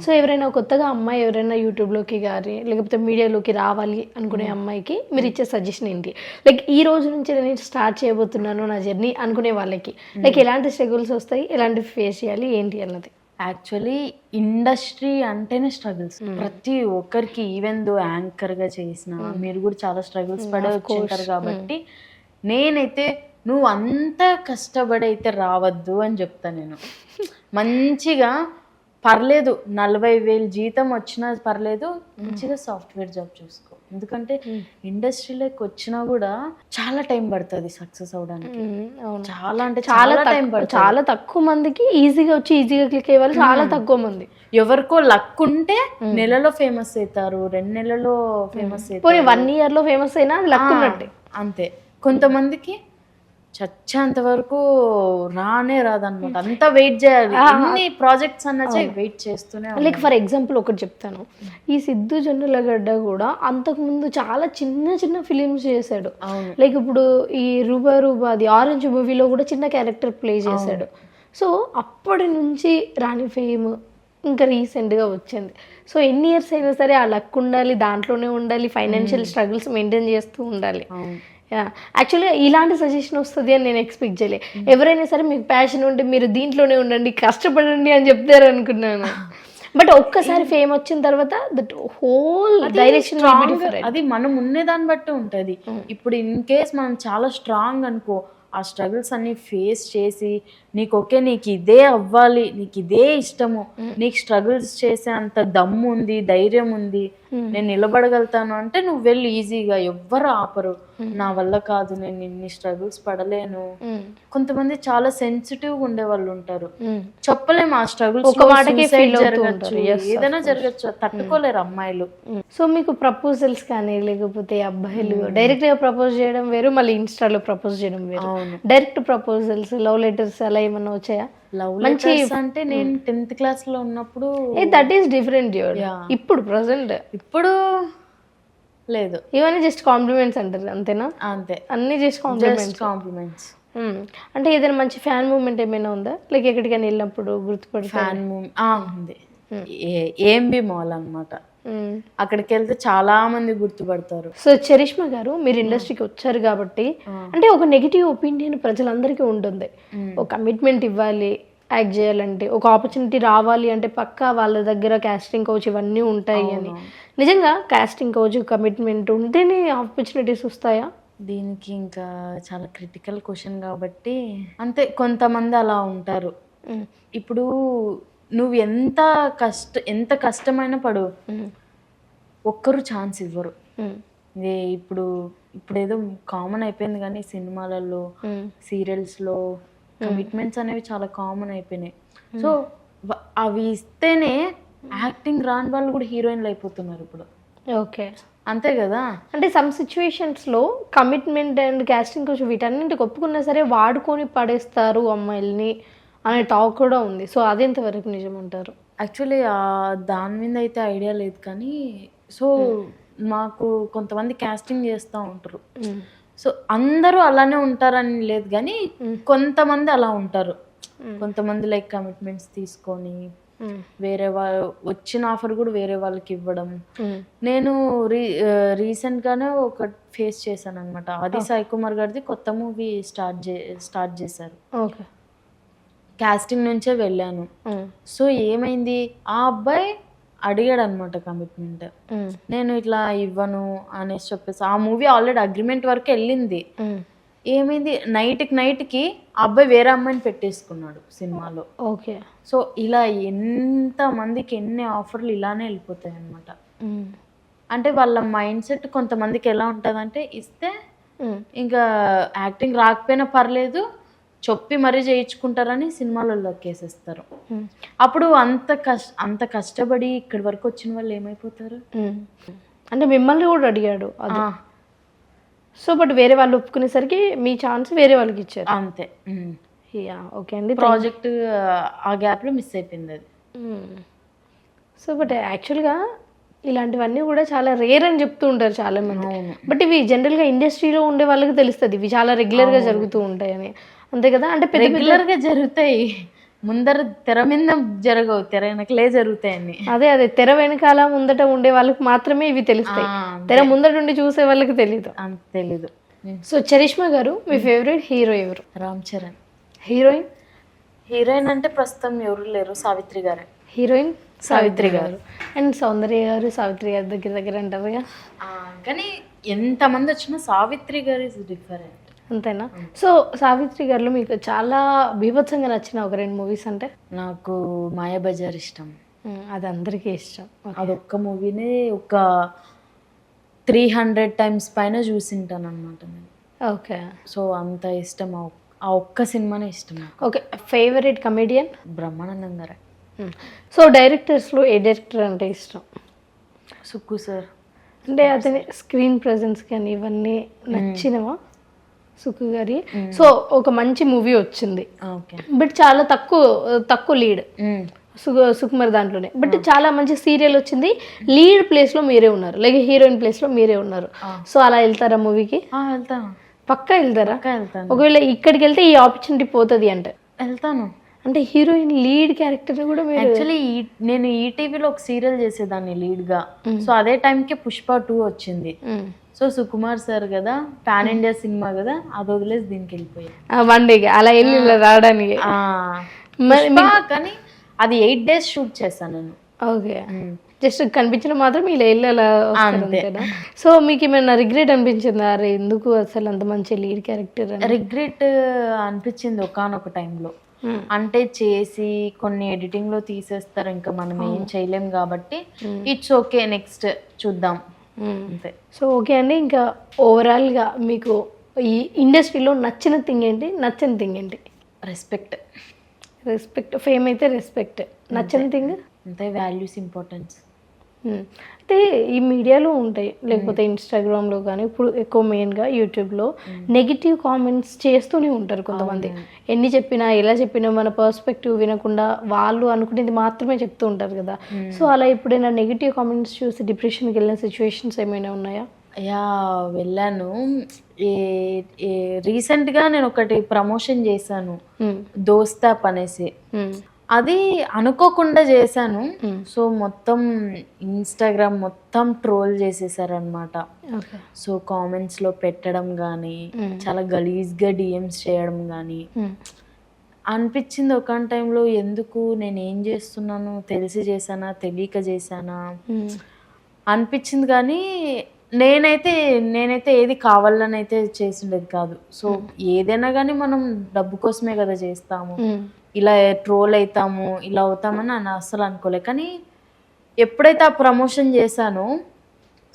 Speaker 1: సో ఎవరైనా కొత్తగా అమ్మాయి ఎవరైనా యూట్యూబ్లోకి కానీ లేకపోతే మీడియాలోకి రావాలి అనుకునే అమ్మాయికి మీరు ఇచ్చే సజెషన్ ఏంటి? లైక్ ఈ రోజు నుంచి నేను స్టార్ట్ చేయబోతున్నాను నా జర్నీ అనుకునే వాళ్ళకి లైక్ ఎలాంటి స్ట్రగుల్స్ వస్తాయి, ఎలాంటి ఫేస్ చేయాలి ఏంటి అన్నది?
Speaker 2: యాక్చువల్లీ ఇండస్ట్రీ అంటేనే స్ట్రగుల్స్ ప్రతి ఒక్కరికి. ఈవెన్ దో యాంకర్గా చేసిన మీరు కూడా చాలా స్ట్రగుల్స్ పడే వచ్చుంటారు కాబట్టి నేనైతే నువ్వు అంత కష్టపడి అయితే రావద్దు అని చెప్తాను నేను. మంచిగా పర్లేదు 40,000 జీతం వచ్చినా పర్లేదు, మంచిగా సాఫ్ట్వేర్ జాబ్ చూసుకో. ఎందుకంటే ఇండస్ట్రీలోకి వచ్చినా కూడా చాలా టైం పడుతుంది సక్సెస్ అవడానికి. చాలా అంటే చాలా టైం పడుతుంది.
Speaker 1: చాలా తక్కువ మందికి ఈజీగా వచ్చి ఈజీగా క్లిక్ అయ్యే వాళ్ళు చాలా తక్కువ మంది.
Speaker 2: ఎవరికో లక్ ఉంటే నెలలో ఫేమస్ అవుతారు, 2 నెలల్లో ఫేమస్ అవుతారు,
Speaker 1: 1 yearలో ఫేమస్ అయినా అది లక్ ఉన్నట్టే.
Speaker 2: అంతే. కొంతమందికి చచ్చేంత వరకు రానే రాదనమాట, అంతా వెయిట్ చేయాలి. అన్ని ప్రాజెక్ట్స్ అన్నచే వెయిట్ చేస్తూనే.
Speaker 1: లైక్ ఫర్ ఎగ్జాంపుల్ ఒకటి చెప్తాను, ఈ సిద్ధు జొన్నలగడ్డ కూడా అంతకుముందు చాలా చిన్న చిన్న ఫిలిమ్స్ చేశాడు. లైక్ ఇప్పుడు ఈ రూబా అది ఆరెంజ్ మూవీలో కూడా చిన్న క్యారెక్టర్ ప్లే చేశాడు. సో అప్పటి నుంచి రాని ఫేమ్ ఇంకా రీసెంట్గా వచ్చింది. సో ఎన్ని ఇయర్స్ అయినా సరే ఆ లక్ ఉండాలి, దాంట్లోనే ఉండాలి, ఫైనాన్షియల్ స్ట్రగుల్స్ మెయింటైన్ చేస్తూ ఉండాలి. యాక్చువల్గా ఇలాంటి సజెషన్ వస్తుంది అని నేను ఎక్స్పెక్ట్ చేయలే. ఎవరైనా సరే మీకు ప్యాషన్ ఉంటే మీరు దీంట్లోనే ఉండండి, కష్టపడండి అని చెప్తారు అనుకున్నాను. బట్ ఒక్కసారి ఫేమ్ వచ్చిన తర్వాత దట్ హోల్ డైరెక్షన్
Speaker 2: అది మనం ఉండేదాన్ని బట్టి ఉంటుంది. ఇప్పుడు ఇన్ కేస్ మనం చాలా స్ట్రాంగ్ అనుకో, ఆ స్ట్రగుల్స్ అన్ని ఫేస్ చేసి నీకు ఓకే నీకు ఇదే అవ్వాలి, నీకు ఇదే ఇష్టము, నీకు స్ట్రగుల్స్ చేసే అంత దమ్ము ఉంది, ధైర్యం ఉంది, నేను నిలబడగలుగుతాను అంటే నువ్వు వెళ్ళి ఈజీగా. ఎవ్వరు ఆపరు. నా వల్ల కాదు, నేను ఇన్ని స్ట్రగుల్స్ పడలేను. కొంతమంది చాలా సెన్సిటివ్ గా ఉండే వాళ్ళు ఉంటారు, చెప్పలేము ఆ స్ట్రగుల్స్
Speaker 1: ఒక మాటకి
Speaker 2: జరగచ్చు, ఏదైనా జరగచ్చు, తట్టుకోలేరు అమ్మాయిలు.
Speaker 1: సో మీకు ప్రపోజల్స్ కానీ లేకపోతే అబ్బాయిలు డైరెక్ట్ గా ప్రపోజ్ చేయడం వేరు, మళ్ళీ ఇన్స్టాలో ప్రపోజ్ చేయడం వేరు. డైరెక్ట్ ప్రపోజల్స్, లవ్ లెటర్స్ అలా ఏమన్నా వచ్చాయా?
Speaker 2: లవ్ లెటర్స్ అంటే నేను 10th క్లాస్ లో ఉన్నప్పుడు.
Speaker 1: That is different. ఇప్పుడు ప్రెసెంట్ ఇప్పుడు లేదు, ఇవన్నీ జస్ట్ కాంప్లిమెంట్స్ అంటారు అంతేనా?
Speaker 2: అంతే,
Speaker 1: అన్ని జస్ట్ కాంప్లిమెంట్స్. అంటే ఏదైనా మంచి ఫ్యాన్ మూమెంట్ ఏమైనా ఉందా? లైక్ ఎక్కడికైనా వెళ్ళినప్పుడు గుర్తుపడి
Speaker 2: ఫ్యాన్ మూమెంట్ ఉంది. ఏంబి మాల్ అన్నమాట, అక్కడికి వెళ్తే చాలా మంది గుర్తుపడతారు.
Speaker 1: సో చరిష్మా గారు, మీరు ఇండస్ట్రీకి వచ్చారు కాబట్టి అంటే ఒక నెగిటివ్ ఒపీనియన్ ప్రజలందరికీ ఉంటుంది. ఒక కమిట్మెంట్ ఇవ్వాలి, యాక్ట్ చేయాలంటే, ఒక ఆపర్చునిటీ రావాలి అంటే పక్కా వాళ్ళ దగ్గర కాస్టింగ్ కోచ్ ఇవన్నీ ఉంటాయి అని. నిజంగా కాస్టింగ్ కోచ్, కమిట్మెంట్ ఉంటేనే ఆపర్చునిటీస్ వస్తాయా?
Speaker 2: దీనికి ఇంకా చాలా క్రిటికల్ క్వశ్చన్ కాబట్టి అంతే, కొంతమంది అలా ఉంటారు. ఇప్పుడు నువ్వు ఎంత కష్టమైనా పడు, ఒక్కరు ఛాన్స్ ఇవ్వరు. ఇప్పుడు ఏదో కామన్ అయిపోయింది కానీ సినిమాలలో, సీరియల్స్లో కమిట్మెంట్స్ అనేవి చాలా కామన్ అయిపోయినాయి. సో అవి ఇస్తేనే యాక్టింగ్ రాని వాళ్ళు కూడా హీరోయిన్లు అయిపోతున్నారు ఇప్పుడు.
Speaker 1: ఓకే,
Speaker 2: అంతే కదా.
Speaker 1: అంటే సమ్ సిచ్యువేషన్స్లో కమిట్మెంట్ అండ్ కాస్టింగ్ కోచ్ వీటన్నింటికి ఒప్పుకున్నా సరే వాడుకొని పడేస్తారు అమ్మాయిల్ని అనే టాక్ కూడా ఉంది. సో అది ఎంతవరకు నిజం అంటారు?
Speaker 2: యాక్చువల్లీ దాని మీద అయితే ఐడియా లేదు కానీ, సో మాకు కొంతమంది కాస్టింగ్ చేస్తూ ఉంటారు. సో అందరూ అలానే ఉంటారని లేదు కానీ కొంతమంది అలా ఉంటారు. కొంతమంది లైక్ కమిట్మెంట్స్ తీసుకొని వేరే వాళ్ళు వచ్చిన ఆఫర్ కూడా వేరే వాళ్ళకి ఇవ్వడం. నేను రీసెంట్గానే ఒక ఫేస్ చేశాను అనమాట. ఆది సాయి కుమార్ గారిది కొత్త మూవీ స్టార్ట్ చేశారు.
Speaker 1: ఓకే.
Speaker 2: కాస్టింగ్ నుంచే వెళ్ళాను. సో ఏమైంది, ఆ అబ్బాయి అడిగాడు అనమాట కమిట్మెంట్. నేను ఇట్లా ఇవ్వను అనేసి చెప్పేసి ఆ మూవీ ఆల్రెడీ అగ్రిమెంట్ వరకు వెళ్ళింది. ఏమైంది, నైట్కి ఆ అబ్బాయి వేరే అమ్మాయిని పెట్టేసుకున్నాడు సినిమాలో.
Speaker 1: ఓకే.
Speaker 2: సో ఇలా ఎంత మందికి ఎన్ని ఆఫర్లు ఇలానే వెళ్ళిపోతాయి అనమాట. అంటే వాళ్ళ మైండ్ సెట్ కొంతమందికి ఎలా ఉంటుందంటే, ఇస్తే ఇంకా యాక్టింగ్ రాకపోయినా పర్లేదు చెప్పి మరీ చేయించుకుంటారని సినిమాలలో కేసేస్తారు. అప్పుడు అంత కష్టపడి ఇక్కడి వరకు వచ్చిన వాళ్ళు ఏమైపోతారు.
Speaker 1: అంటే మిమ్మల్ని కూడా అడిగాడు అది. సో బట్ వేరే వాళ్ళు ఒప్పుకునేసరికి మీ ఛాన్స్ వేరే వాళ్ళకి ఇచ్చారు
Speaker 2: అంతే.
Speaker 1: ఓకే అండి.
Speaker 2: ప్రాజెక్ట్ ఆ గ్యాప్లో మిస్ అయిపోయింది అది.
Speaker 1: సో బట్ యాక్చువల్గా ఇలాంటివన్నీ కూడా చాలా రేర్ అని చెప్తూ ఉంటారు చాలా మంది. బట్ ఇవి జనరల్గా ఇండస్ట్రీలో ఉండే వాళ్ళకి తెలుస్తుంది ఇవి చాలా రెగ్యులర్గా జరుగుతూ ఉంటాయని. అంతే కదా? అంటే
Speaker 2: రెగ్యులర్గా జరుగుతాయి, ముందర తెర మీద జరగవు, తెర వెనకలే జరుగుతాయని.
Speaker 1: అదే తెర వెనకాల ముందట ఉండే వాళ్ళకి మాత్రమే ఇవి తెలుస్తాయి, తెర ముందట ఉండి చూసే వాళ్ళకి తెలీదు.
Speaker 2: తెలీదు.
Speaker 1: సో చరిష్మా గారు, మీ ఫేవరెట్ హీరో ఎవరు?
Speaker 2: రామ్ చరణ్.
Speaker 1: హీరోయిన్
Speaker 2: అంటే ప్రస్తుతం ఎవరు లేరు, సావిత్రి గారే.
Speaker 1: హీరోయిన్ సావిత్రి గారు. అండ్ సౌందర్య గారు సావిత్రి గారి దగ్గర అంటారుగా.
Speaker 2: కానీ ఎంతమంది వచ్చినా సావిత్రి గారు ఇస్ డిఫరెంట్.
Speaker 1: అంతేనా? సో సావిత్రి గారిలో మీకు చాలా బీభత్సంగా నచ్చిన ఒక 2 మూవీస్ అంటే?
Speaker 2: నాకు మాయాబజార్ ఇష్టం.
Speaker 1: అది అందరికీ ఇష్టం.
Speaker 2: అదొక్క మూవీనే ఒక 300 times పైన చూసింటాను అనమాట నేను.
Speaker 1: ఓకే.
Speaker 2: సో అంత ఇష్టం, ఆ ఒక్క సినిమానే ఇష్టం.
Speaker 1: ఓకే. Favourite comedian?
Speaker 2: బ్రహ్మానందం గారే.
Speaker 1: సో డైరెక్టర్స్లో ఏ డైరెక్టర్ అంటే ఇష్టం?
Speaker 2: సుక్కు సార్.
Speaker 1: అంటే అతని స్క్రీన్ ప్రెజెన్స్ కానీ ఇవన్నీ నచ్చినవా సుక్కు గారి? సో ఒక మంచి మూవీ వచ్చింది, బట్ చాలా తక్కువ లీడ్ సుకుమార్ దాంట్లోనే, బట్ చాలా మంచి సీరియల్ వచ్చింది, లీడ్ ప్లేస్ లో మీరే ఉన్నారు, లైక్ హీరోయిన్ ప్లేస్ లో మీరే ఉన్నారు. సో అలా వెళ్తారా మూవీకి?
Speaker 2: వెళ్తాను.
Speaker 1: పక్కా వెళ్తారా? ఒకవేళ ఇక్కడికి వెళ్తే ఈ ఆపర్చునిటీ పోతుంది అంటే?
Speaker 2: వెళ్తాను.
Speaker 1: అంటే హీరోయిన్ లీడ్ క్యారెక్టర్ కూడా మీరు?
Speaker 2: యాక్చువల్లీ నేను ఈటీవీలో ఒక సీరియల్ చేసేదాన్ని లీడ్గా. సో అదే టైంకి పుష్ప 2 వచ్చింది. సో సుకుమార్ సార్ కదా, పాన్ ఇండియా సినిమా కదా, అది వదిలేసి దీనికి వెళ్ళిపోయాయి.
Speaker 1: 1 day అలా వెళ్ళి రావడానికి.
Speaker 2: కానీ అది 8 days షూట్ చేశాను నేను.
Speaker 1: ఓకే. జస్ట్ కనిపించిన మాత్రం ఇలా వెళ్ళి అలా వస్తారు. సో మీకు ఏమైనా రిగ్రెట్ అనిపించిందా, అరే ఎందుకు అసలు అంత మంచి లీడ్ క్యారెక్టర్?
Speaker 2: రిగ్రెట్ అనిపించింది ఒకానొక టైంలో. అంటే చేసి కొన్ని ఎడిటింగ్ లో తీసేస్తారు, ఇంకా మనం ఏం చేయలేం కాబట్టి ఇట్స్ ఓకే, నెక్స్ట్ చూద్దాం అంతే.
Speaker 1: సో ఓకే అండి. ఇంకా ఓవరాల్గా మీకు ఈ ఇండస్ట్రీలో నచ్చిన థింగ్ ఏంటి, నచ్చని థింగ్ ఏంటి?
Speaker 2: రెస్పెక్ట్.
Speaker 1: ఫేమ్ అయితే రెస్పెక్ట్. నచ్చని థింగ్
Speaker 2: అంతే, వాల్యూస్, ఇంపార్టెన్స్.
Speaker 1: అంటే ఈ మీడియాలో ఉంటాయి, లేకపోతే ఇన్స్టాగ్రామ్లో కానీ, ఇప్పుడు ఎక్కువ మెయిన్గా యూట్యూబ్లో నెగిటివ్ కామెంట్స్ చేస్తూనే ఉంటారు కొంతమంది. ఎన్ని చెప్పినా ఎలా చెప్పినా మన పర్స్పెక్టివ్ వినకుండా వాళ్ళు అనుకునేది మాత్రమే చెప్తూ ఉంటారు కదా. సో అలా ఎప్పుడైనా నెగిటివ్ కామెంట్స్ చూసి డిప్రెషన్కి వెళ్ళిన సిచ్యువేషన్స్ ఏమైనా ఉన్నాయా?
Speaker 2: వెళ్ళాను. రీసెంట్గా నేను ఒకటి ప్రమోషన్ చేశాను, దోస్తాప్ అనేసి. అది అనుకోకుండా చేశాను. సో మొత్తం ఇన్స్టాగ్రామ్ మొత్తం ట్రోల్ చేసేసారు అనమాట. సో కామెంట్స్ లో పెట్టడం కానీ, చాలా గలీజ్గా డిఎమ్స్ చేయడం కానీ అనిపించింది. ఒక టైంలో ఎందుకు నేను ఏం చేస్తున్నాను, తెలిసి చేశానా తెలియక చేశానా అనిపించింది. కానీ నేనైతే ఏది కావాలని అయితే చేసిండేది కాదు. సో ఏదైనా కానీ మనం డబ్బు కోసమే కదా చేస్తాము, ఇలా ట్రోల్ అవుతాము, ఇలా అవుతామని నేను అస్సలు అనుకోలే. కానీ ఎప్పుడైతే ఆ ప్రమోషన్ చేశానో,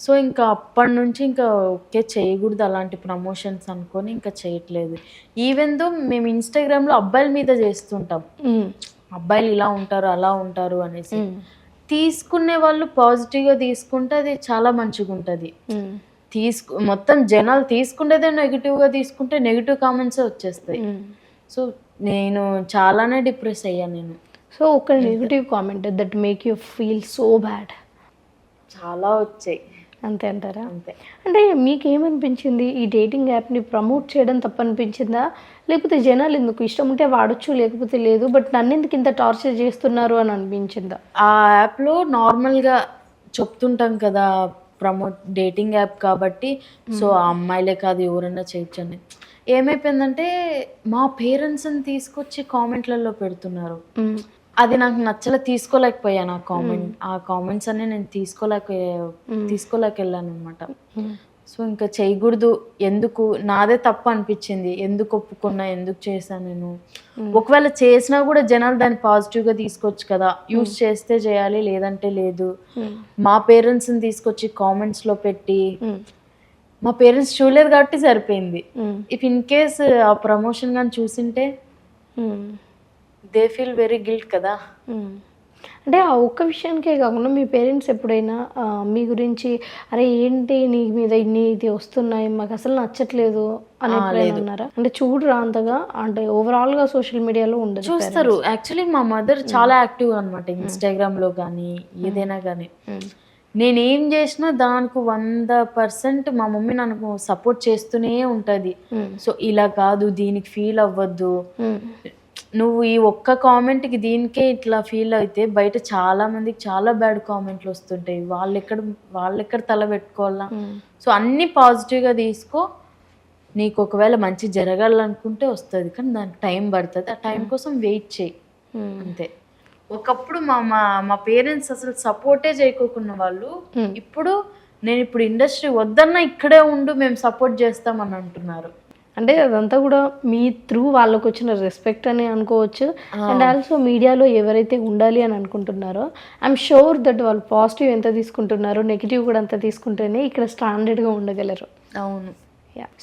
Speaker 2: సో ఇంకా అప్పటి నుంచి ఇంకా ఓకే చేయకూడదు అలాంటి ప్రమోషన్స్ అనుకొని ఇంకా చేయట్లేదు. ఈవెన్ దో మేము ఇన్స్టాగ్రామ్లో అబ్బాయిల మీద చేస్తుంటాం, అబ్బాయిలు ఇలా ఉంటారు అలా ఉంటారు అనేసి. తీసుకునే వాళ్ళు పాజిటివ్గా తీసుకుంటే అది చాలా మంచిగా ఉంటుంది. మొత్తం జనాలు తీసుకునేదే నెగిటివ్గా తీసుకుంటే నెగిటివ్ కామెంట్సే వచ్చేస్తాయి. సో నేను చాలానే డిప్రెస్ అయ్యాను నేను.
Speaker 1: సో ఒక negative comment that make you feel so bad?
Speaker 2: చాలా వచ్చాయి.
Speaker 1: అంతే అంటారా?
Speaker 2: అంతే.
Speaker 1: అంటే మీకేమనిపించింది ఈ డేటింగ్ యాప్ని ప్రమోట్ చేయడం తప్పనిపించిందా, లేకపోతే జనాలు ఎందుకు ఇష్టం ఉంటే వాడచ్చు లేకపోతే లేదు, బట్ నన్ను ఎందుకు ఇంత టార్చర్ చేస్తున్నారు అని అనిపించిందా?
Speaker 2: ఆ యాప్లో నార్మల్గా చెప్తుంటాం కదా, డేటింగ్ యాప్ కాబట్టి సో ఆ అమ్మాయిలే కాదు ఎవరన్నా చేయొచ్చని. ఏమైపోయిందంటే మా పేరెంట్స్ని తీసుకొచ్చి కామెంట్లలో పెడుతున్నారు. అది నాకు నచ్చలే, తీసుకోలేకపోయాను. ఆ కామెంట్స్ అన్ని నేను తీసుకోలేకెళ్ళాను అనమాట. సో ఇంకా చేయకూడదు, ఎందుకు నాదే తప్పు అనిపించింది, ఎందుకు ఒప్పుకున్నా, ఎందుకు చేశాను నేను. ఒకవేళ చేసినా కూడా జనాలు దాన్ని పాజిటివ్గా తీసుకోవచ్చు కదా, యూజ్ చేస్తే చేయాలి లేదంటే లేదు. మా పేరెంట్స్ని తీసుకొచ్చి కామెంట్స్లో పెట్టి మా పేరెంట్స్ చూడలేదు కాబట్టి సరిపోయింది. ఇఫ్ ఇన్ కేస్ ఆ ప్రమోషన్ కానీ చూసింటే దే ఫీల్ వెరీ గిల్ట్ కదా.
Speaker 1: అంటే ఆ ఒక్క విషయానికే కాకుండా మీ పేరెంట్స్ ఎప్పుడైనా మీ గురించి అరే ఏంటి నీ మీద ఇన్ని ఇది వస్తున్నాయి మాకు అసలు నచ్చట్లేదు అని ఎప్పుడైనా అన్నారా? అంటే చూడరా అంతగా, అంటే ఓవరాల్గా సోషల్ మీడియాలో ఉండదు?
Speaker 2: చూస్తారు. యాక్చువల్లీ మా మదర్ చాలా యాక్టివ్ అనమాట ఇన్స్టాగ్రామ్లో కానీ ఏదైనా కానీ. నేనేం చేసినా దానికి 100% మా మమ్మీ నన్ను సపోర్ట్ చేస్తూనే ఉంటుంది. సో ఇలా కాదు, దీనికి ఫీల్ అవ్వద్దు, నువ్వు ఈ ఒక్క కామెంట్కి దీనికే ఇట్లా ఫీల్ అయితే బయట చాలా మందికి చాలా బ్యాడ్ కామెంట్లు వస్తుంటాయి, వాళ్ళెక్కడ తల పెట్టుకోవాలా. సో అన్నీ పాజిటివ్గా తీసుకో, నీకు ఒకవేళ మంచి జరగాలనుకుంటే వస్తుంది, కానీ దానికి టైం పడుతుంది, ఆ టైం కోసం వెయిట్ చేయి అంతే. ఒకప్పుడు మా పేరెంట్స్ అసలు సపోర్టే చేయకోకున్న వాళ్ళు ఇప్పుడు నేను ఇండస్ట్రీ వద్దన్నా ఇక్కడే ఉండు మేము సపోర్ట్ చేస్తామని అంటున్నారు.
Speaker 1: అంటే అదంతా కూడా మీ త్రూ వాళ్ళకు వచ్చిన రెస్పెక్ట్ అని అనుకోవచ్చు. అండ్ ఆల్సో మీడియాలో ఎవరైతే ఉండాలి అని అనుకుంటున్నారో ఐఎమ్ షూర్ దట్ వాళ్ళు పాజిటివ్ ఎంత తీసుకుంటున్నారో నెగిటివ్ కూడా అంత తీసుకుంటేనే ఇక్కడ స్టాండర్డ్గా ఉండగలరు.
Speaker 2: అవును.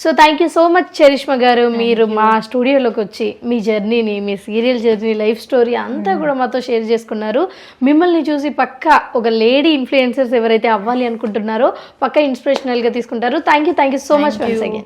Speaker 1: So thank you so much Charishma గారు, మీరు మా స్టూడియోలోకి వచ్చి మీ జర్నీని, మీ సీరియల్ జర్నీ, లైఫ్ స్టోరీ అంతా కూడా మాతో షేర్ చేసుకున్నారు. మిమ్మల్ని చూసి పక్కా ఒక లేడీ ఇన్ఫ్లుయెన్సర్స్ ఎవరైతే అవ్వాలి అనుకుంటున్నారో పక్కా ఇన్స్పిరేషనల్గా తీసుకుంటారు. Thank you so much once again.